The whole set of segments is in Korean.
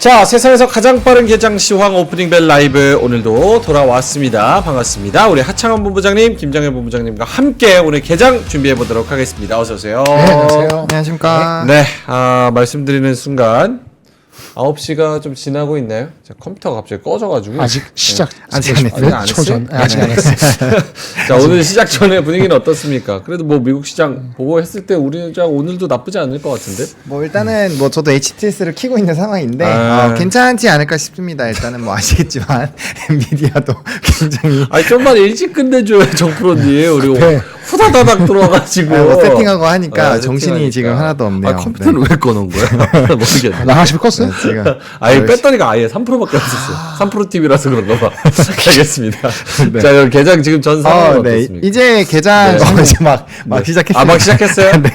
자, 세상에서 가장 빠른 개장 시황 오프닝 벨 라이브 오늘도 돌아왔습니다. 반갑습니다. 우리 하창원 본부장님, 김정현 본부장님과 함께 오늘 개장 준비해 보도록 하겠습니다. 어서 오세요. 네, 안녕하세요. 안녕하십니까. 네, 말씀드리는 순간 9시가 좀 지나고 있나요? 제 컴퓨터가 갑자기 꺼져가지고 아직 시작 아직 안 했어요? 안 초전 했어요? 아직 안 했어요. 자, 오늘 시작 전에 분위기는 어떻습니까? 그래도 뭐 미국 시장 보고 했을 때 우리 시장 오늘도 나쁘지 않을 것 같은데? 뭐 일단은 뭐 저도 HTS를 키고 있는 상황인데 괜찮지 않을까 싶습니다. 일단은 뭐 아시겠지만 엔비디아도 굉장히 아니 좀만 일찍 끝내줘요, 정프로님. 우리 네. 후다다닥 들어와가지고 뭐 세팅하고 하니까 네, 정신이 세팅하니까. 지금 하나도 없네요. 컴퓨터는 왜 꺼놓은 거야? 모르겠네. 나가시면 껐어요? 지금 아예 배터리가 아예 3%밖에 없었어. 3% TV라서 그런가 봐. 알겠습니다. 자, 그럼 개장 지금 전 상황은 네. 어떻습니까? 이제 개장 네. 이제 막 시작했어요. 아, 막 시작했어요? 네.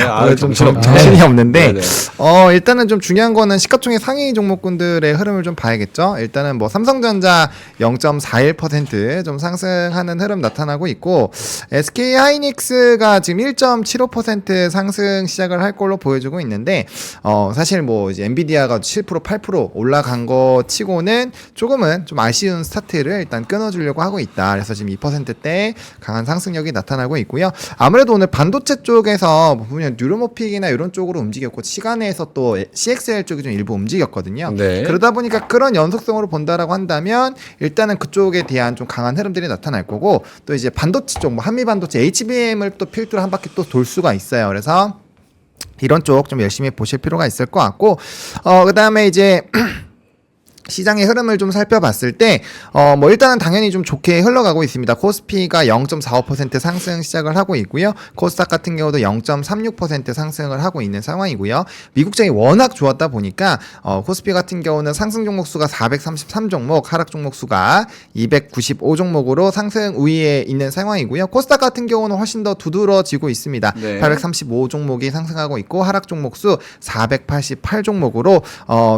아, 좀 정신이 없는데 네네. 일단은 좀 중요한 거는 시가총액 상위 종목군들의 흐름을 좀 봐야겠죠. 일단은 뭐 삼성전자 0.41%좀 상승하는 흐름 나타나고 있고 SK 하이닉스가 지금 1.75% 상승 시작을 할 걸로 보여주고 있는데 사실 뭐 이제 엔비디아가 7% 8% 올라간 거 치고는 조금은 좀 아쉬운 스타트를 일단 끊어주려고 하고 있다. 그래서 지금 2%대 강한 상승력이 나타나고 있고요. 아무래도 오늘 반도체 쪽에서 보면 뉴로모픽이나 이런 쪽으로 움직였고 시간에서 또 CXL 쪽이 좀 일부 움직였거든요. 네. 그러다 보니까 그런 연속성으로 본다라고 한다면 일단은 그쪽에 대한 좀 강한 흐름들이 나타날 거고 또 이제 반도체 쪽, 뭐 한미 반도체 HBM을 또 필두로 한 바퀴 또 돌 수가 있어요. 그래서 이런 쪽 좀 열심히 보실 필요가 있을 것 같고 그다음에 이제 시장의 흐름을 좀 살펴봤을 때, 뭐 일단은 당연히 좀 좋게 흘러가고 있습니다. 코스피가 0.45% 상승 시작을 하고 있고요. 코스닥 같은 경우도 0.36% 상승을 하고 있는 상황이고요. 미국장이 워낙 좋았다 보니까, 코스피 같은 경우는 상승 종목 수가 433종목, 하락 종목 수가 295종목으로 상승 우위에 있는 상황이고요. 코스닥 같은 경우는 훨씬 더 두드러지고 있습니다. 네. 835종목이 상승하고 있고, 하락 종목 수 488종목으로,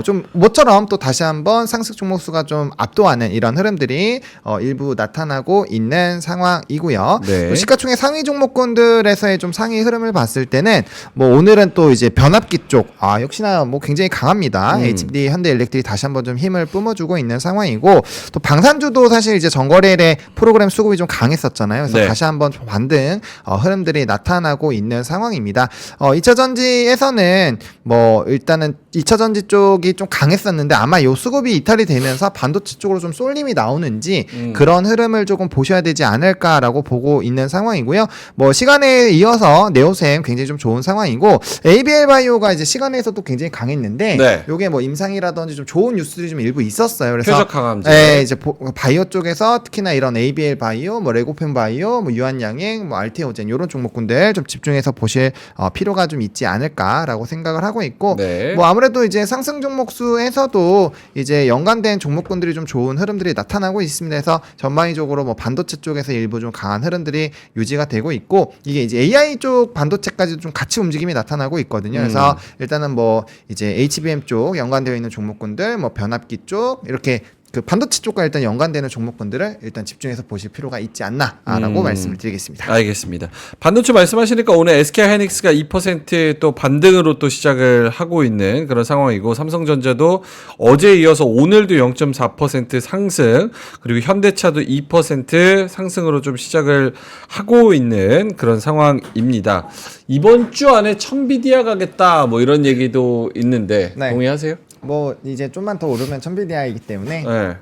좀 모처럼 또 다시 한번 상승 종목 수가 좀 압도하는 이런 흐름들이 일부 나타나고 있는 상황이고요. 네. 또 시가총액 상위 종목군들에서의 좀 상위 흐름을 봤을 때는 뭐 오늘은 또 이제 변압기 쪽 역시나 뭐 굉장히 강합니다. HD 현대일렉트릭 다시 한번 좀 힘을 뿜어주고 있는 상황이고 또 방산주도 사실 이제 전거래일에 프로그램 수급이 좀 강했었잖아요. 그래서 네. 다시 한번 좀 반등 흐름들이 나타나고 있는 상황입니다. 2차 전지에서는 뭐 일단은 2차 전지 쪽이 좀 강했었는데 아마 요 수급이 이탈이 되면서 반도체 쪽으로 좀 쏠림이 나오는지 그런 흐름을 조금 보셔야 되지 않을까라고 보고 있는 상황이고요. 뭐 시간에 이어서 네오셈 굉장히 좀 좋은 상황이고 ABL 바이오가 이제 시간에서도 굉장히 강했는데 네. 요게 뭐 임상이라든지 좀 좋은 뉴스들이 좀 일부 있었어요. 그래서 표적 항암제. 네, 이제 바이오 쪽에서 특히나 이런 ABL 바이오, 뭐 레고펜 바이오, 뭐 유한양행, 뭐 알테오젠 이런 종목군들 좀 집중해서 보실 필요가 좀 있지 않을까라고 생각을 하고 있고 네. 뭐 아무래도 이제 상승 종목 수에서도 이제 연관된 종목군들이 좀 좋은 흐름들이 나타나고 있습니다. 그래서 전반적으로 뭐 반도체 쪽에서 일부 좀 강한 흐름들이 유지가 되고 있고 이게 이제 AI 쪽 반도체까지도 좀 같이 움직임이 나타나고 있거든요. 그래서 일단은 뭐 이제 HBM 쪽 연관되어 있는 종목군들, 뭐 변압기 쪽 이렇게 그 반도체 쪽과 일단 연관되는 종목군들을 일단 집중해서 보실 필요가 있지 않나라고 말씀을 드리겠습니다. 알겠습니다. 반도체 말씀하시니까 오늘 SK 하이닉스가 2%또 반등으로 또 시작을 하고 있는 그런 상황이고 삼성전자도 어제에 이어서 오늘도 0.4% 상승 그리고 현대차도 2% 상승으로 좀 시작을 하고 있는 그런 상황입니다. 이번 주 안에 천비디아 가겠다 뭐 이런 얘기도 있는데 네. 동의하세요? 뭐 이제 좀만 더 오르면 천비디아이기 때문에 네.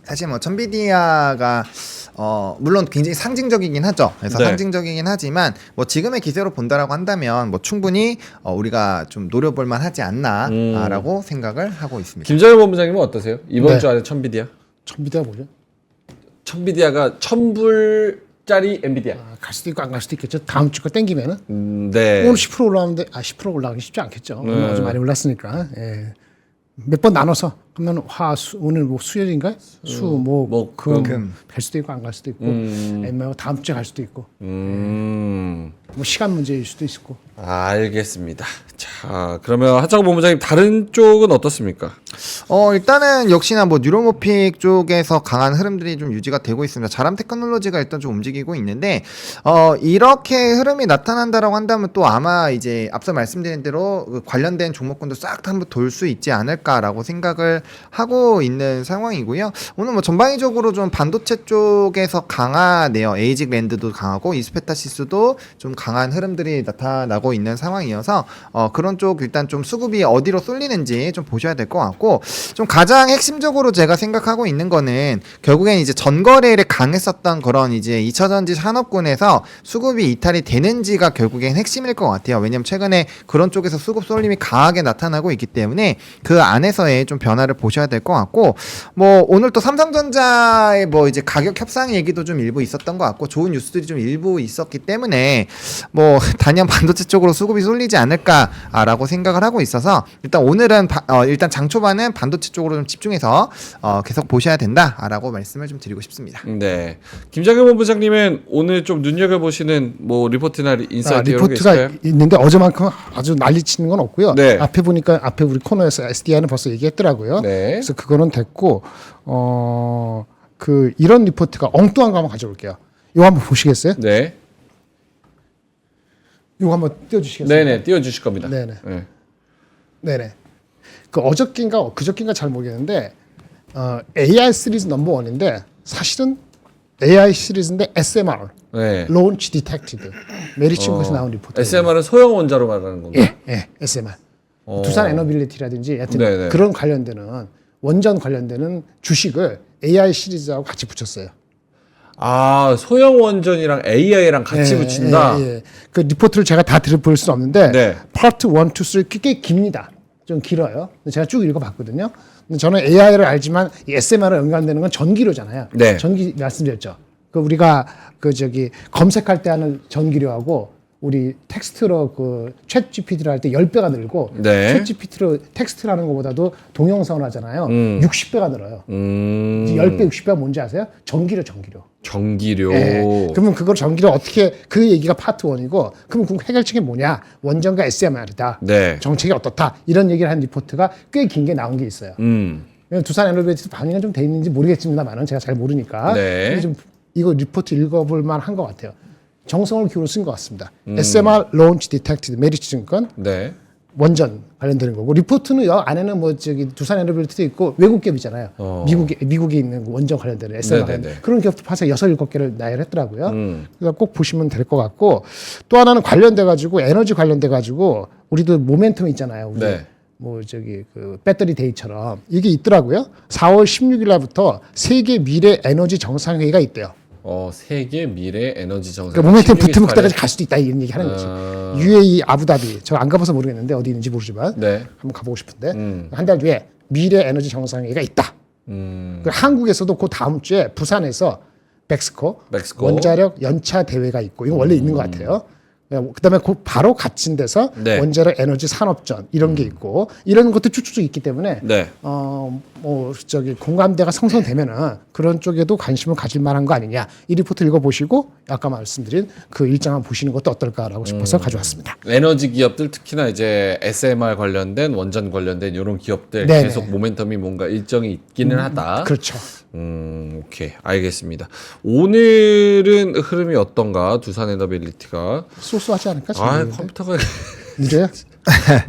사실 뭐 천비디아가 물론 굉장히 상징적이긴 하죠. 그래서 네. 상징적이긴 하지만 뭐 지금의 기세로 본다라고 한다면 뭐 충분히 우리가 좀 노려볼 만하지 않나라고 생각을 하고 있습니다. 김정일 본부장님은 어떠세요? 이번 네. 주 안에 천비디아? 천비디아 뭐죠? 천비디아가 1000불짜리 엔비디아. 갈 수도 있고 안 갈 수도 있겠죠. 다음 주 거 땡기면은 네. 오늘 10% 올라오는데 10% 올라가기 쉽지 않겠죠. 오늘 아주 많이 올랐으니까 몇 번 나눠서 그러면 오늘 뭐 수요일인가? 금 금. 갈 수도 있고 안 갈 수도 있고, 아니면 다음 주에 갈 수도 있고, 뭐 시간 문제일 수도 있고. 알겠습니다. 자, 그러면 하창호 본부장님 다른 쪽은 어떻습니까? 일단은 역시나 뭐 뉴로모픽 쪽에서 강한 흐름들이 좀 유지가 되고 있습니다. 자람 테크놀로지가 일단 좀 움직이고 있는데 이렇게 흐름이 나타난다라고 한다면 또 아마 이제 앞서 말씀드린 대로 그 관련된 종목군도 싹 다 한번 돌 수 있지 않을까라고 생각을 하고 있는 상황이고요. 오늘 뭐 전방위적으로 좀 반도체 쪽에서 강하네요. 에이직랜드도 강하고 이스페타시스도 좀 강한 흐름들이 나타나고 있는 상황이어서 그런 쪽 일단 좀 수급이 어디로 쏠리는지 좀 보셔야 될 것 같고, 좀 가장 핵심적으로 제가 생각하고 있는 거는 결국엔 이제 전거래를 강했었던 그런 이제 2차전지 산업군에서 수급이 이탈이 되는지가 결국엔 핵심일 것 같아요. 왜냐면 최근에 그런 쪽에서 수급 쏠림이 강하게 나타나고 있기 때문에 그 안에서의 좀 변화를 보셔야 될 것 같고, 뭐 오늘 또 삼성전자의 뭐 이제 가격 협상 얘기도 좀 일부 있었던 것 같고 좋은 뉴스들이 좀 일부 있었기 때문에 뭐 단연 반도체 쪽으로 수급이 쏠리지 않을까라고 생각을 하고 있어서 일단 오늘은 일단 장 초반은 반도체 쪽으로 좀 집중해서 계속 보셔야 된다라고 말씀을 좀 드리고 싶습니다. 네. 김장현 본부장님은 오늘 좀 눈여겨보시는 뭐 리포트나 인사이트 이런 게 리포트가 있을까요? 있는데 어제만큼 아주 난리치는 건 없고요. 네. 앞에 보니까 앞에 우리 코너에서 SDI는 벌써 얘기했더라고요. 네. 그래서 그거는 됐고 그 이런 리포트가 엉뚱한 거 한번 가져올게요. 이거 한번 보시겠어요? 네. 이거 한번 띄워주시겠어요? 네네, 띄워주실 겁니다. 네네. 네. 네네. 그 어저께인가 그저께인가 잘 모르겠는데 AI 시리즈 넘버 원인데 사실은 AI 시리즈인데 SMR, 네. Launch Detected, 메리츠에서 나온 리포트. SMR은 소형 원자로 말하는 건가요? 예, SMR. 두산 에너빌리티라든지 하여튼 네네. 그런 관련되는 원전 관련되는 주식을 AI 시리즈하고 같이 붙였어요. 아, 소형 원전이랑 AI랑 같이 붙인다? 예. 그 리포트를 제가 다 들어볼 수는 없는데 네. 파트 1, 2, 3 꽤 깁니다. 좀 길어요. 근데 제가 쭉 읽어봤거든요. 근데 저는 AI를 알지만 이 SMR을 연관되는 건 전기료잖아요. 네. 전기 말씀드렸죠. 그 우리가 그 저기 검색할 때 하는 전기료하고 우리 텍스트로 그 챗 GPT를 할 때 10배가 늘고 네. 챗 GPT로 텍스트를 하는 것보다도 동영상을 하잖아요. 60배가 늘어요. 10배, 60배가 뭔지 아세요? 전기료. 전기료. 예. 그러면 그걸 전기를 어떻게 그 얘기가 파트 1이고 그러면 그 해결책이 뭐냐? 원전과 SMR이다. 네. 정책이 어떻다. 이런 얘기를 한 리포트가 꽤 긴 게 나온 게 있어요. 두산 에너빌리티 반영이 좀 돼 있는지 모르겠지만은 제가 잘 모르니까. 네. 근데 좀 이거 리포트 읽어볼 만한 것 같아요. 정성을 기울여 쓴 것 같습니다. SMR Launch Detected 메리츠 증권 네. 원전 관련되는 거고 리포트는 여 안에는 뭐 저기 두산 에너빌리티도 있고 외국 기업이잖아요. 미국에 있는 원전 관련되는 SMR 네네네. 그런 기업도 파서 6-7개를 나열했더라고요. 그래서 꼭 보시면 될 것 같고 또 하나는 관련돼 가지고 에너지 관련돼 가지고 우리도 모멘텀 있잖아요. 우리 네. 뭐 저기 그 배터리 데이처럼 이게 있더라고요. 4월 16일 날부터 세계 미래 에너지 정상회의가 있대요. 세계 미래 에너지 정상. 그러니까 모멘텀 붙으면 그때까지 갈 수도 있다 이런 얘기 하는 거지. UAE 아부다비 저 안 가봐서 모르겠는데 어디 있는지 모르지만 네. 한번 가보고 싶은데 한 달 뒤에 미래 에너지 정상회의가 있다. 그 한국에서도 그 다음 주에 부산에서 멕시코 원자력 연차 대회가 있고 이건 원래 있는 것 같아요. 그다음에 바로 갇힌 데서 네. 원자력 에너지 산업전 이런 게 있고 이런 것도 쭉쭉쭉 있기 때문에 네. 뭐 저기 공감대가 성선되면은 그런 쪽에도 관심을 가질 만한 거 아니냐 이 리포트 읽어보시고 아까 말씀드린 그 일정 한번 보시는 것도 어떨까라고 싶어서 가져왔습니다. 에너지 기업들 특히나 이제 SMR 관련된 원전 관련된 이런 기업들 네네. 계속 모멘텀이 뭔가 일정이 있기는 하다. 그렇죠. 오케이. 알겠습니다. 오늘은 흐름이 어떤가? 두산 에너빌리티가. 소소하지 않을까? 컴퓨터가 이래요?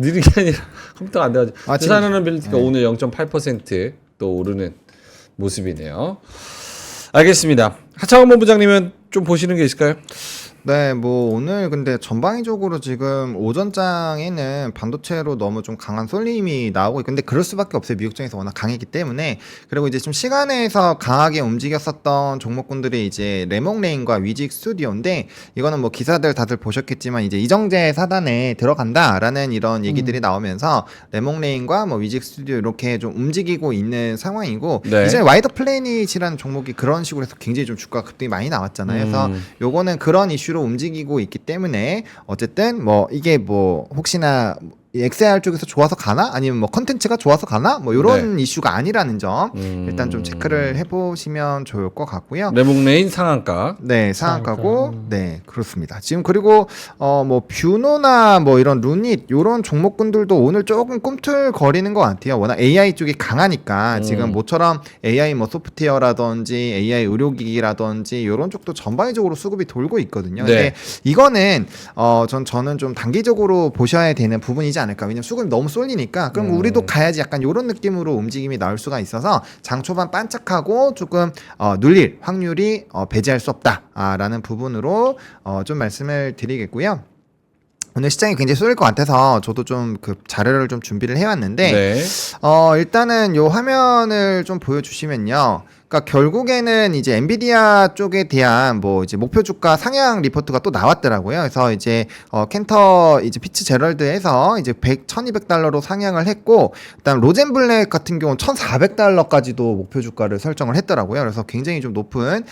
느린 게 아니라 컴퓨터가 안 돼가지고. 지금- 두산 에너빌리티가 오늘 0.8% 오르는 모습이네요. 알겠습니다. 하창원 본부장님은 좀 보시는 게 있을까요? 네, 뭐 오늘 근데 전방위적으로 지금 오전장에는 반도체로 너무 좀 강한 쏠림이 나오고 있고, 근데 그럴 수밖에 없어요. 미국장에서 워낙 강했기 때문에. 그리고 이제 좀 시간에서 강하게 움직였었던 종목군들이 이제 레몽레인과 위직 스튜디오인데, 이거는 뭐 기사들 다들 보셨겠지만 이제 이정재 사단에 들어간다라는 이런 얘기들이 나오면서 레몽레인과 뭐 위직 스튜디오 이렇게 좀 움직이고 있는 상황이고, 네. 이제 와이더 플래닛이라는 종목이 그런 식으로 해서 굉장히 좀 주가가 급등이 많이 나왔잖아요. 그래서 요거는 그런 이슈로 움직이고 있기 때문에 어쨌든 뭐 이게 뭐 혹시나 이 XR 쪽에서 좋아서 가나? 아니면 뭐 컨텐츠가 좋아서 가나? 뭐 이런 이슈가 아니라는 점 일단 좀 체크를 해보시면 좋을 것 같고요. 레몽레인 상한가. 네, 상한가고, 네, 그렇습니다. 지금 그리고 뭐 뷰노나 뭐 이런 루닛 이런 종목군들도 오늘 조금 꿈틀거리는 것 같아요. 워낙 AI 쪽이 강하니까 지금 모처럼 AI 뭐 소프트웨어라든지 AI 의료기기라든지 이런 쪽도 전반적으로 수급이 돌고 있거든요. 네. 근데 이거는 저는 좀 단기적으로 보셔야 되는 부분이지 않을까. 왜냐면 수급이 너무 쏠리니까 그럼 우리도 가야지 약간 이런 느낌으로 움직임이 나올 수가 있어서 장 초반 반짝하고 조금 눌릴 확률이 배제할 수 없다라는 부분으로 좀 말씀을 드리겠고요. 오늘 시장이 굉장히 쏠릴 것 같아서 저도 좀 그 자료를 좀 준비를 해왔는데 네. 일단은 요 화면을 좀 보여주시면요. 그러니까 결국에는 이제 엔비디아 쪽에 대한 뭐 이제 목표 주가 상향 리포트가 또 나왔더라고요. 그래서 이제 캔터 이제 피츠제럴드에서 이제 1,200달러로 상향을 했고, 그다음 로젠블랙 같은 경우는 1,400달러까지도 목표 주가를 설정을 했더라고요. 그래서 굉장히 좀 높은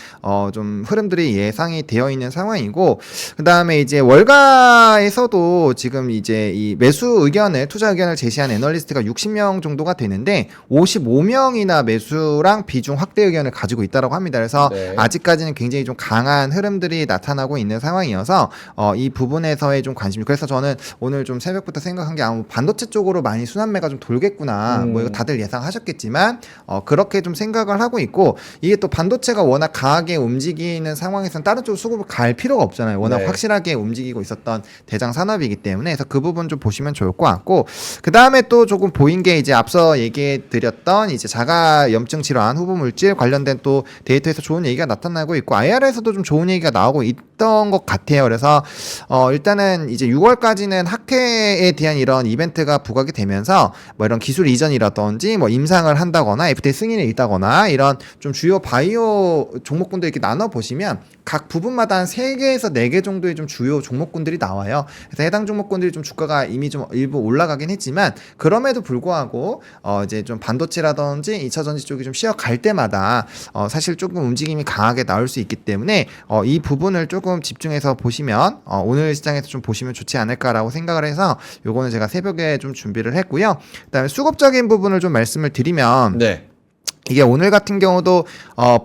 좀 흐름들이 예상이 되어 있는 상황이고, 그다음에 이제 월가에서도 지금 이제 이 매수 의견을 투자 의견을 제시한 애널리스트가 60명 정도가 되는데 55명이나 매수랑 비중 확대 의견을 가지고 있다라고 합니다. 그래서 네. 아직까지는 굉장히 좀 강한 흐름들이 나타나고 있는 상황이어서 이 부분에서의 좀 관심이. 그래서 저는 오늘 좀 새벽부터 생각한 게 반도체 쪽으로 많이 순환매가 좀 돌겠구나. 뭐 이거 다들 예상하셨겠지만 그렇게 좀 생각을 하고 있고, 이게 또 반도체가 워낙 강하게 움직이는 상황에서는 다른 쪽으로 수급을 갈 필요가 없잖아요. 워낙 네. 확실하게 움직이고 있었던 대장 산업이기 때문에. 그래서 그 부분 좀 보시면 좋을 것 같고, 그 다음에 또 조금 보인 게 이제 앞서 얘기해 드렸던 이제 자가 염증 질환 후보 물질 관련된 또 데이터에서 좋은 얘기가 나타나고 있고, IR에서도 좀 좋은 얘기가 나오고 있던 것 같아요. 그래서 일단은 이제 6월까지는 학회에 대한 이런 이벤트가 부각이 되면서 뭐 이런 기술 이전이라든지 뭐 임상을 한다거나 FDA 승인이 있다거나 이런 좀 주요 바이오 종목군들 이렇게 나눠 보시면 각 부분마다 한 3개에서 4개 정도의 좀 주요 종목군들이 나와요. 그래서 해당 종목군들이 좀 주가가 이미 좀 일부 올라가긴 했지만, 그럼에도 불구하고 이제 좀 반도체라든지 2차 전지 쪽이 좀 쉬어갈 때마다 사실 조금 움직임이 강하게 나올 수 있기 때문에 이 부분을 조금 집중해서 보시면 오늘 시장에서 좀 보시면 좋지 않을까라고 생각을 해서 요거는 제가 새벽에 좀 준비를 했고요. 그다음에 수급적인 부분을 좀 말씀을 드리면, 네. 이게 오늘 같은 경우도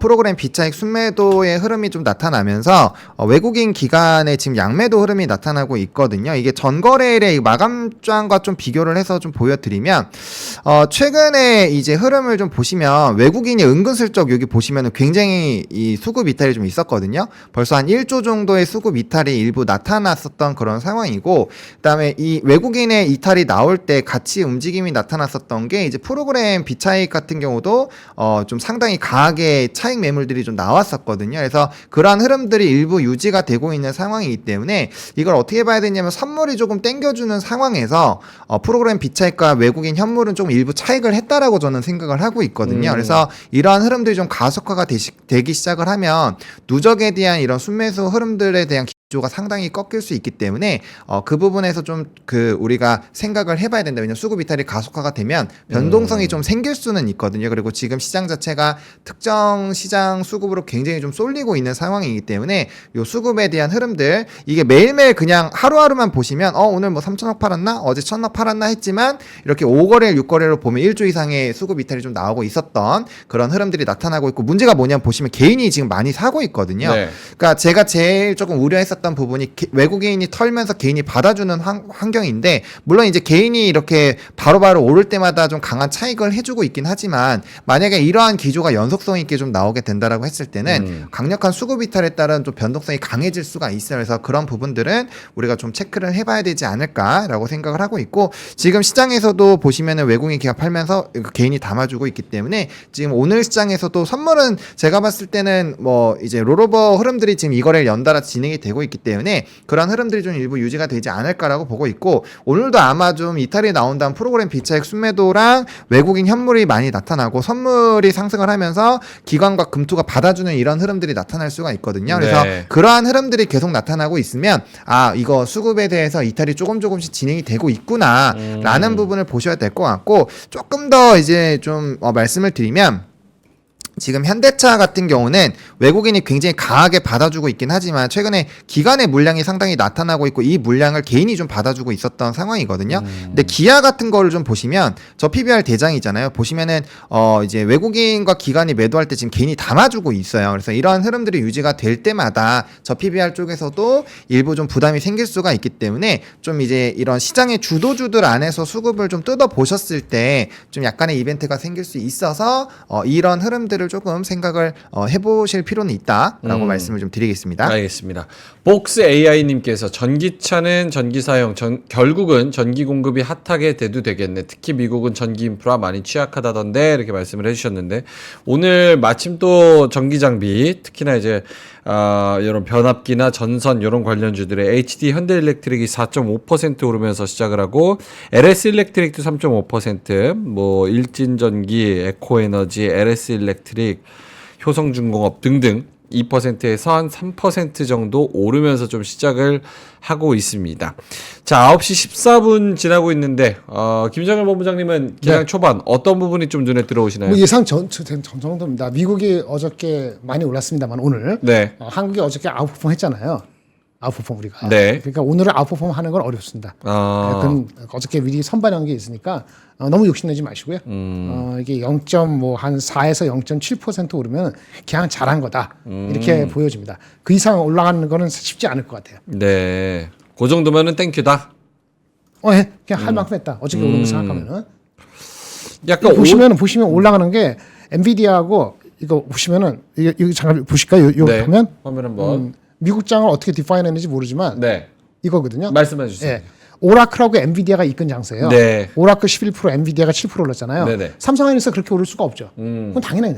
프로그램 비차익 순매도의 흐름이 좀 나타나면서 외국인 기관의 지금 양매도 흐름이 나타나고 있거든요. 이게 전거래일의 마감장과 좀 비교를 해서 좀 보여드리면 최근에 이제 흐름을 좀 보시면 외국인이 은근슬쩍 여기 보시면은 굉장히 이 수급 이탈이 좀 있었거든요. 벌써 한 1조 정도의 수급 이탈이 일부 나타났었던 그런 상황이고, 그다음에 이 외국인의 이탈이 나올 때 같이 움직임이 나타났었던 게 이제 프로그램 비차익 같은 경우도 좀 상당히 강하게 차익 매물들이 좀 나왔었거든요. 그래서 그러한 흐름들이 일부 유지가 되고 있는 상황이기 때문에 이걸 어떻게 봐야 되냐면, 선물이 조금 땡겨주는 상황에서 프로그램 비차익과 외국인 현물은 조금 일부 차익을 했다라고 저는 생각을 하고 있거든요. 그래서 이러한 흐름들이 좀 가속화가 되기 시작을 하면 누적에 대한 이런 순매수 흐름들에 대한 기조가 상당히 꺾일 수 있기 때문에 그 부분에서 좀 우리가 생각을 해봐야 된다. 왜냐면 수급 이탈이 가속화가 되면 변동성이 좀 생길 수는 있거든요. 그리고 지금 시장 자체가 특정 시장 수급으로 굉장히 좀 쏠리고 있는 상황이기 때문에 요 수급에 대한 흐름들, 이게 매일매일 그냥 하루하루만 보시면 오늘 뭐 3천억 팔았나? 어제 1,000억 팔았나? 했지만 이렇게 5거래일 6거래로 보면 1조 이상의 수급 이탈이 좀 나오고 있었던 그런 흐름들이 나타나고 있고, 문제가 뭐냐면 보시면 개인이 지금 많이 사고 있거든요. 네. 그러니까 제가 제일 조금 우려했었던 부분이 외국인이 털면서 개인이 받아주는 환경인데, 물론 이제 개인이 이렇게 바로바로 오를 때마다 좀 강한 차익을 해주고 있긴 하지만, 만약에 이러한 기조가 연속성 있게 좀 나오게 된다라고 했을 때는 강력한 수급 이탈에 따른 좀 변동성이 강해질 수가 있어요. 그래서 그런 부분들은 우리가 좀 체크를 해봐야 되지 않을까라고 생각을 하고 있고, 지금 시장에서도 보시면은 외국인 기업 팔면서 개인이 담아주고 있기 때문에 지금 오늘 시장에서도 선물은 제가 봤을 때는 뭐 이제 롤오버 흐름들이 지금 이거래일 연달아 진행이 되고 있기 때문에 그런 흐름들이 좀 일부 유지가 되지 않을까라고 보고 있고, 오늘도 아마 좀 이탈이 나온다는 프로그램 비차익 순매도랑 외국인 현물이 많이 나타나고 선물이 상승을 하면서 기관과 금투가 받아주는 이런 흐름들이 나타날 수가 있거든요. 그래서 네. 그러한 흐름들이 계속 나타나고 있으면 이거 수급에 대해서 이탈이 조금씩 진행이 되고 있구나 라는 부분을 보셔야 될 것 같고, 조금 더 이제 좀 말씀을 드리면, 지금 현대차 같은 경우는 외국인이 굉장히 강하게 받아주고 있긴 하지만 최근에 기관의 물량이 상당히 나타나고 있고 이 물량을 개인이 좀 받아주고 있었던 상황이거든요. 근데 기아 같은 거를 좀 보시면 저 PBR 대장이잖아요. 보시면은 이제 외국인과 기관이 매도할 때 지금 개인이 담아주고 있어요. 그래서 이런 흐름들이 유지가 될 때마다 저 PBR 쪽에서도 일부 좀 부담이 생길 수가 있기 때문에 좀 이제 이런 시장의 주도주들 안에서 수급을 좀 뜯어 보셨을 때 좀 약간의 이벤트가 생길 수 있어서 이런 흐름들을 조금 생각을 해보실 필요는 있다라고 말씀을 좀 드리겠습니다. 알겠습니다. 복스 AI님께서 전기차는 전기 사용, 결국은 전기 공급이 핫하게 돼도 되겠네. 특히 미국은 전기 인프라 많이 취약하다던데 이렇게 말씀을 해주셨는데 오늘 마침 또 전기 장비 특히나 이제 이런 변압기나 전선 이런 관련주들의 HD 현대일렉트릭이 4.5% 오르면서 시작을 하고 LS 일렉트릭도 3.5%, 뭐 일진전기, 에코에너지, LS 일렉트릭, 효성중공업 등등 2%에서 한 3% 정도 오르면서 좀 시작을 하고 있습니다. 자, 9시 14분 지나고 있는데 김정일 본부장님은 기장 네. 초반 어떤 부분이 좀 눈에 들어오시나요? 뭐 예상 전 정도입니다. 미국이 어저께 많이 올랐습니다만 오늘 네. 한국이 어저께 아웃퍼폼 했잖아요. 아웃퍼폼 우리가. 네. 그러니까 오늘은 아웃퍼폼 하는 건 어렵습니다. 아. 그건 어저께 미리 선반영한 게 있으니까 너무 욕심내지 마시고요. 이게 0.한 4에서 0.7% 오르면 그냥 잘한 거다 이렇게 보여집니다. 그 이상 올라가는 거는 쉽지 않을 것 같아요. 네. 그 정도면은 땡큐다. 예. 그냥 할 만큼 했다. 어저께 오른 거 생각하면은. 약간 보시면 올라가는 게 엔비디아하고 이거 보시면은 이거 잠깐 보실까요? 요 네. 보면 화면 한번. 미국 장을 어떻게 디파인 했는지 모르지만 네. 이거거든요. 말씀해 주세요. 예. 오라클하고 엔비디아가 이끈 장세예요. 네. 오라클 11%, 엔비디아가 7% 올랐잖아요. 네네. 삼성하이닉스 그렇게 오를 수가 없죠. 그건 당연히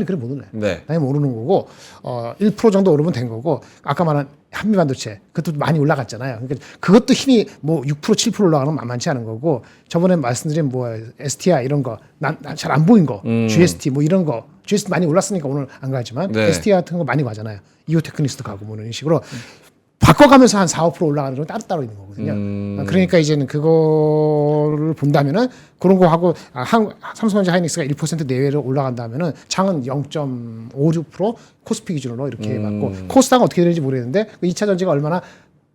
그래 못 오르네. 네. 당연히 모르는 거고 1% 정도 오르면 된 거고 아까 말한 한미반도체 그것도 많이 올라갔잖아요. 그러니까 그것도 힘이 뭐 6% 7% 올라가는 건 만만치 않은 거고 저번에 말씀드린 뭐 STI 이런 거 난 잘 안 보인 거 GST 뭐 이런 거 GST 많이 올랐으니까 오늘 안 가지만 네. STI 같은 거 많이 가잖아요. 이오테크니스도 가고 뭐 이런 식으로 바꿔가면서 한 4, 5% 올라가는 건 따로따로 있는 거거든요. 그러니까 이제는 그거를 본다면은 그런 거 하고 삼성전자 하이닉스가 1% 내외로 올라간다면은 장은 0.56% 코스피 기준으로 이렇게 맞고 코스닥은 어떻게 되는지 모르겠는데 2차 전지가 얼마나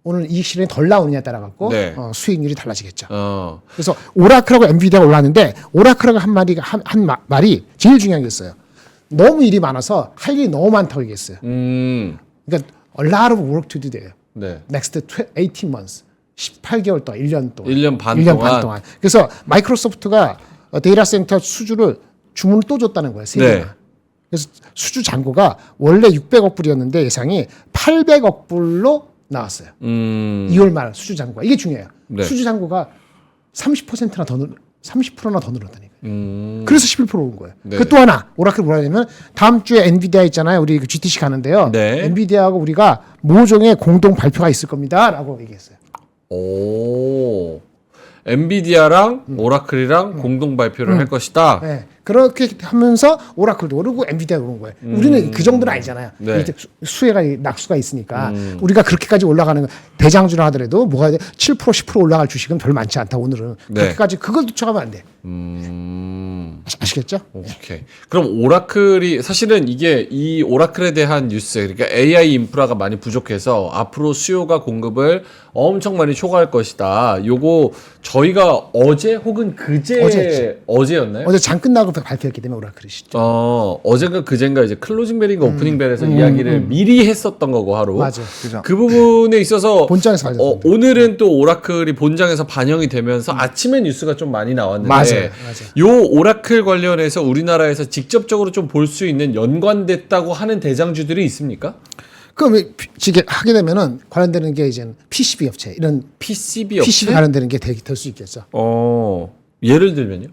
오늘 이익 실현이 덜 나오느냐에 따라 갖고 네. 수익률이 달라지겠죠. 어. 그래서 오라클하고 엔비디아가 올랐는데 오라클하고 한 말이 제일 중요한 게 있어요. 너무 일이 많아서 할 일이 너무 많다고 얘기했어요. 그러니까 a lot of work to do 돼요. 네. next 18 months. 18개월 동안, 1년 동안. 1년 반 1년 동안. 반 동안. 그래서 마이크로소프트가 데이터 센터 수주를 주문을 또 줬다는 거예요. 세 개나. 네. 그래서 수주 잔고가 원래 600억 불이었는데 예상이 800억 불로 나왔어요. 2월 말 수주 잔고가. 이게 중요해요. 네. 수주 잔고가 30%나 더 30%나 더 늘었다니까요. 그래서 11% 오른 거예요. 네. 그 또 하나 오라클 뭐라 하냐면 다음 주에 엔비디아 있잖아요. 우리 그 GTC 가는데요. 네. 엔비디아하고 우리가 모종의 공동 발표가 있을 겁니다라고 얘기했어요. 오. 엔비디아랑 오라클이랑 공동 발표를 할 것이다. 네. 그렇게 하면서 오라클도 오르고 엔비디아도 오른 거예요. 우리는 그 정도는 아니잖아요. 네. 이제 수혜가 낙수가 있으니까 우리가 그렇게까지 올라가는 거, 대장주를 하더라도 뭐가 7% 10% 올라갈 주식은 별 많지 않다. 오늘은 네. 그렇게까지 그걸 쫓아가면 안 돼. 아시겠죠? 오케이. 그럼 오라클이 사실은 이게 이 오라클에 대한 뉴스, 그러니까 AI 인프라가 많이 부족해서 앞으로 수요가 공급을 엄청 많이 초과할 것이다. 요거 저희가 어제 혹은 어제였지. 어제였나요? 어제 장 끝나고 발표했기 때문에 오라클이 시죠. 어젠가 그젠가 이제 클로징 벨인가 오프닝 벨에서 이야기를 미리 했었던 거고 하루. 맞아. 그죠? 그 부분에 있어서 본장에서 알려줬는데. 오늘은 또 오라클이 본장에서 반영이 되면서 아침에 뉴스가 좀 많이 나왔는데 맞아요. 요 오라클 관련해서 우리나라에서 직접적으로 좀 볼 수 있는 연관됐다고 하는 대장주들이 있습니까? 그럼 이게 하게 되면은 관련되는 게 이제 PCB 업체 이런 PCB 업체? PCB 관련되는 게 될 수 있겠죠. 예를 들면요?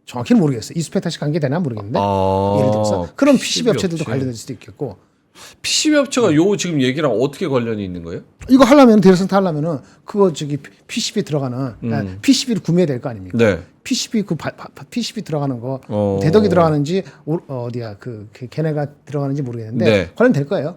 정확히는 모르겠어요. 이스페타시 관계되나 모르겠는데 예를 들어서 그런 PCB 업체들도 업체. 관련될 수도 있겠고 PCB 업체가 요 지금 얘기랑 어떻게 관련이 있는 거예요? 이거 하려면 데이터 센터 하려면은 그거 저기 PCB 들어가는 PCB를 구매해야 될 거 아닙니까? 네. PCB PCB 들어가는 거 대덕이 들어가는지 어디야 걔네가 들어가는지 모르겠는데 네. 관련될 거예요.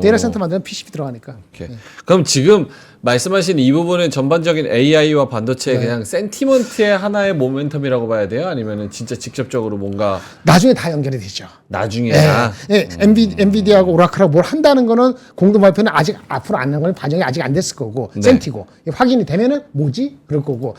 데이터 센터 만들면 PCB 들어가니까. 오케이. 그럼 지금 말씀하신 이 부분은 전반적인 AI와 반도체의 그냥 센티먼트의 하나의 모멘텀이라고 봐야 돼요? 아니면은 진짜 직접적으로 뭔가 나중에 다 연결이 되죠. 나중에야? 엔비디아하고 오라클하고 뭘 한다는 거는 공동 발표는 아직 앞으로 안 나가는 반영이 아직 안 됐을 거고 센티고 확인이 되면은 뭐지? 그럴 거고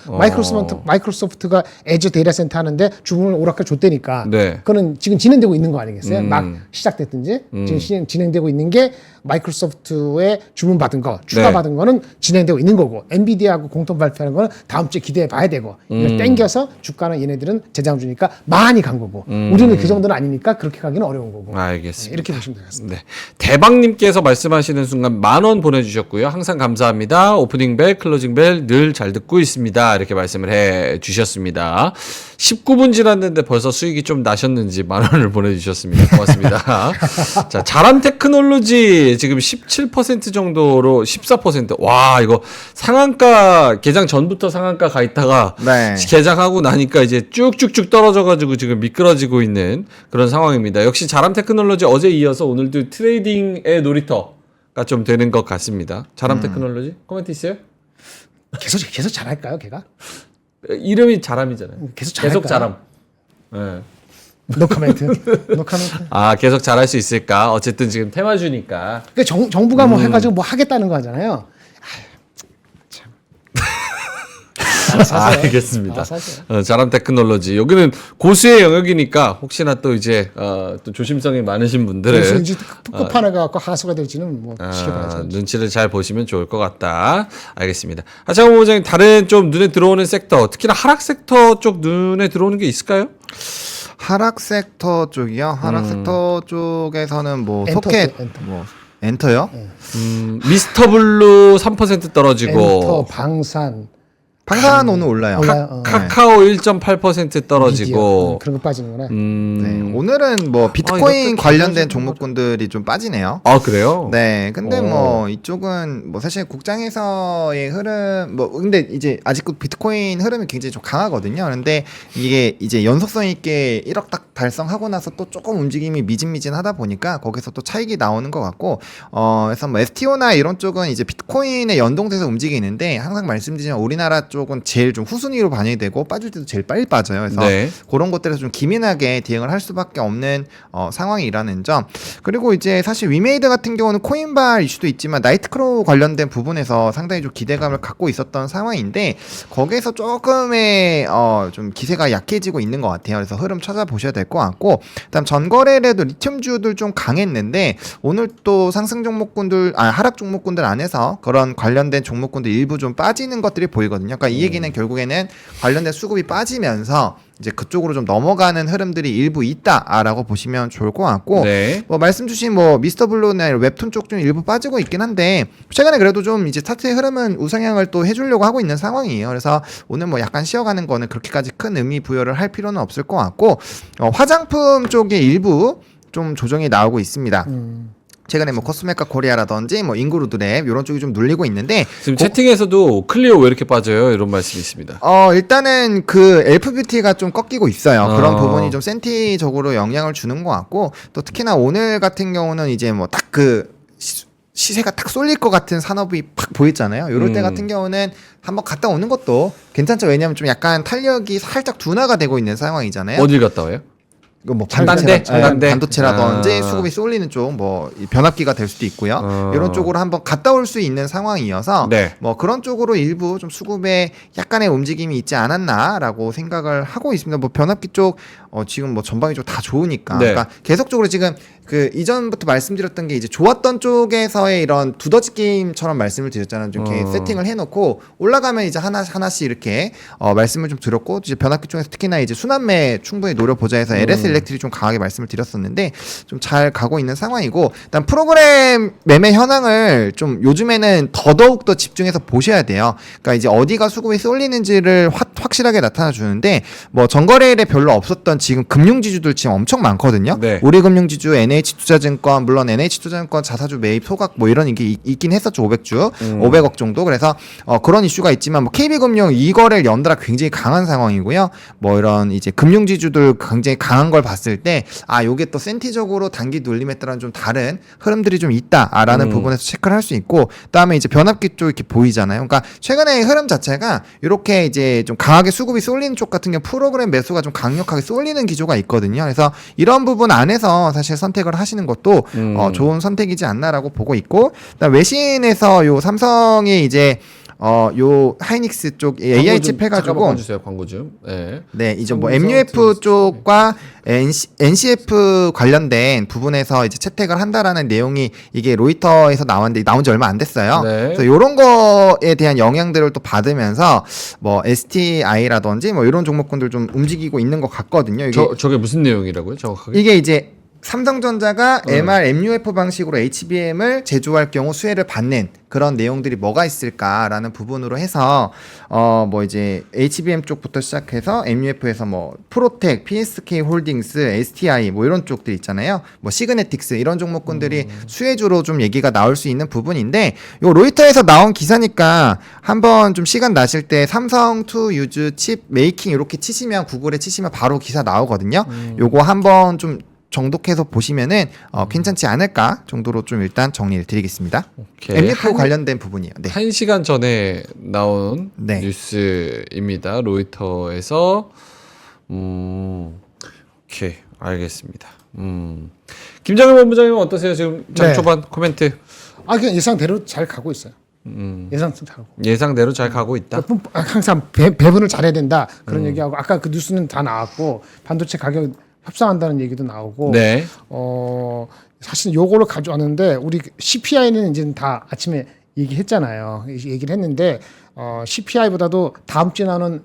마이크로소프트가 애저 데이터 센터 하는데 주문을 오라클 줬다니까 그거는 지금 진행되고 있는 거 아니겠어요? 막 시작됐든지 지금 진행되고 있는 게 마이크로소프트에 주문 받은 거 추가 받은 거는 진행되고 있는 거고 엔비디아하고 공통 발표하는 거는 다음 주에 기대해 봐야 되고 이걸 땡겨서 주가는 얘네들은 재장 주니까 많이 간 거고 우리는 그 정도는 아니니까 그렇게 가기는 어려운 거고. 알겠습니다. 이렇게 보시면 되겠습니다. 네. 대박님께서 말씀하시는 순간 10,000원 보내주셨고요. 항상 감사합니다. 오프닝 벨, 클로징 벨 늘 잘 듣고 있습니다. 이렇게 말씀을 해 주셨습니다. 19분 지났는데 벌써 수익이 좀 나셨는지 10,000원을 보내주셨습니다. 고맙습니다. 자, 자란 테크놀로지 지금 17% 정도로 14%. 와, 이거 상한가 개장 전부터 상한가 가 있다가 개장하고 나니까 이제 쭉쭉쭉 떨어져가지고 지금 미끄러지고 있는 그런 상황입니다. 역시 자람 테크놀로지 어제 이어서 오늘도 트레이딩의 놀이터가 좀 되는 것 같습니다. 자람 테크놀로지 코멘트 있어요? 계속 잘할까요, 걔가? 이름이 자람이잖아요. 계속 자람. 네. 노코멘트. 아, 계속 잘할 수 있을까? 어쨌든 지금 테마주니까. 그 정부가 뭐 해가지고 뭐 하겠다는 거 하잖아요. 알겠습니다. 자람 테크놀로지. 여기는 고수의 영역이니까 혹시나 또 이제 또 조심성이 많으신 분들은 끝판에 가고 하수가 될지는 뭐 지켜봐야죠. 눈치를 잘 보시면 좋을 것 같다. 알겠습니다. 하창호 부장님 다른 좀 눈에 들어오는 섹터, 특히나 하락 섹터 쪽 눈에 들어오는 게 있을까요? 하락 섹터 쪽이요. 하락 섹터 쪽에서는 뭐 소켓, 뭐 엔터요. 미스터 블루 3% 떨어지고 엔터, 방산 오늘 올라요. 카카오 1.8% 떨어지고 그런 거 빠지는구나. 네, 오늘은 뭐 비트코인 관련된 종목군들이 좀 빠지네요. 아, 그래요? 네, 근데 뭐 이쪽은 뭐 사실 국장에서의 흐름 뭐 근데 이제 아직도 비트코인 흐름이 굉장히 좀 강하거든요. 그런데 이게 이제 연속성 있게 1억 딱 달성하고 나서 또 조금 움직임이 미진미진하다 보니까 거기서 또 차익이 나오는 것 같고 그래서 뭐 STO나 이런 쪽은 이제 비트코인에 연동돼서 움직이는데 항상 말씀드리지만 우리나라 쪽은 제일 좀 후순위로 반영이 되고 빠질 때도 제일 빨리 빠져요. 그래서 그런 것들에서 좀 기민하게 대응을 할 수밖에 없는 상황이라는 점. 그리고 이제 사실 위메이드 같은 경우는 코인발 이슈도 있지만 나이트크로우 관련된 부분에서 상당히 좀 기대감을 갖고 있었던 상황인데 거기에서 조금의 좀 기세가 약해지고 있는 것 같아요. 그래서 흐름 찾아보셔야 될 것 같고 그다음 전거래에도 리튬주들 좀 강했는데 오늘 또 상승 종목군들 하락 종목군들 안에서 그런 관련된 종목군들 일부 좀 빠지는 것들이 보이거든요. 그러니까 이 얘기는 결국에는 관련된 수급이 빠지면서 이제 그쪽으로 좀 넘어가는 흐름들이 일부 있다라고 보시면 좋을 것 같고 뭐 말씀 주신 뭐 미스터 블루나 웹툰 쪽 좀 일부 빠지고 있긴 한데 최근에 그래도 좀 이제 차트의 흐름은 우상향을 또 해주려고 하고 있는 상황이에요. 그래서 오늘 뭐 약간 쉬어가는 거는 그렇게까지 큰 의미 부여를 할 필요는 없을 것 같고 화장품 쪽에 일부 좀 조정이 나오고 있습니다. 최근에 뭐 코스메카 코리아라든지 뭐 인그루드랩 이런 쪽이 좀 눌리고 있는데 지금 채팅에서도 클리오 왜 이렇게 빠져요? 이런 말씀이 있습니다. 일단은 그 엘프뷰티가 좀 꺾이고 있어요. 그런 부분이 좀 센티적으로 영향을 주는 것 같고 또 특히나 오늘 같은 경우는 이제 뭐 딱 그 시세가 딱 쏠릴 것 같은 산업이 팍 보였잖아요. 이럴 때 같은 경우는 한번 갔다 오는 것도 괜찮죠. 왜냐하면 좀 약간 탄력이 살짝 둔화가 되고 있는 상황이잖아요. 어딜 갔다 와요? 뭐 반도체? 반도체라든지 수급이 쏠리는 쪽 뭐 변압기가 될 수도 있고요. 이런 쪽으로 한번 갔다 올 수 있는 상황이어서 뭐 그런 쪽으로 일부 좀 수급에 약간의 움직임이 있지 않았나라고 생각을 하고 있습니다. 뭐 변압기 쪽 지금 뭐 전방위적으로 다 좋으니까 그러니까 계속적으로 지금 그 이전부터 말씀드렸던 게 이제 좋았던 쪽에서의 이런 두더지 게임처럼 말씀을 드렸잖아요. 좀 이렇게 세팅을 해놓고 올라가면 이제 하나씩 이렇게 말씀을 좀 드렸고 이제 변압기 쪽에서 특히나 이제 순환매 충분히 노려보자 해서 LS11 일렉트릭 좀 강하게 말씀을 드렸었는데 좀 잘 가고 있는 상황이고 일단 프로그램 매매 현황을 좀 요즘에는 더더욱 더 집중해서 보셔야 돼요. 그러니까 이제 어디가 수급이 쏠리는지를 확실하게 나타나 주는데 뭐 전거래일에 별로 없었던 지금 금융지주들 지금 엄청 많거든요. 네. 우리금융지주, NH투자증권, 물론 NH투자증권 자사주 매입 소각 뭐 이런 게 있긴 했었죠. 500주, 500억 정도. 그래서 그런 이슈가 있지만 뭐 KB금융 이거래일 연달아 굉장히 강한 상황이고요. 뭐 이런 이제 금융지주들 굉장히 강한 걸 봤을 때 요게 또 센티적으로 단기 눌림에 따른 좀 다른 흐름들이 좀 있다라는 부분에서 체크를 할 수 있고 그다음에 이제 변압기 쪽 이렇게 보이잖아요. 그러니까 최근에 흐름 자체가 이렇게 이제 좀 강하게 수급이 쏠리는 쪽 같은 경우 프로그램 매수가 좀 강력하게 쏠리는 기조가 있거든요. 그래서 이런 부분 안에서 사실 선택을 하시는 것도 좋은 선택이지 않나라고 보고 있고 그다음 외신에서 요 삼성이 이제 요 하이닉스 쪽 AI 칩 해가지고 주세요. 광고 좀. 네. 네, 이제 뭐 MUF 쪽과 NCF 관련된 부분에서 이제 채택을 한다라는 내용이 이게 로이터에서 나왔는데 나온 지 얼마 안 됐어요. 네. 그래서 이런 거에 대한 영향들을 또 받으면서 뭐 STI라든지 뭐 이런 종목군들 좀 움직이고 있는 것 같거든요. 저게 무슨 내용이라고요? 정확하게? 이게 이제 삼성전자가 MR, MUF 방식으로 HBM을 제조할 경우 수혜를 받는 그런 내용들이 뭐가 있을까라는 부분으로 해서 뭐 이제 HBM 쪽부터 시작해서 MUF에서 뭐 프로텍, PSK 홀딩스, STI 뭐 이런 쪽들 있잖아요. 뭐 시그네틱스 이런 종목군들이 수혜주로 좀 얘기가 나올 수 있는 부분인데 요 로이터에서 나온 기사니까 한번 좀 시간 나실 때 삼성 투 유즈 칩 메이킹 이렇게 치시면 구글에 치시면 바로 기사 나오거든요. 요거 한번 좀 정독해서 보시면은 괜찮지 않을까 정도로 좀 일단 정리를 드리겠습니다. 오케이. MF 관련된 부분이에요. 네. 1시간 전에 나온 네. 뉴스입니다. 로이터에서 오케이. 알겠습니다. 김정일 본부장님은 어떠세요? 지금 장 네. 초반 코멘트. 그냥 예상대로 잘 가고 있어요. 예상대로 잘 가고 있다. 항상 배분을 잘해야 된다 그런 얘기하고 아까 그 뉴스는 다 나왔고 반도체 가격 협상한다는 얘기도 나오고 네. 사실 요거를 가져왔는데 우리 CPI는 이제 다 아침에 얘기했잖아요. 얘기를 했는데 CPI보다도 다음 주에 나오는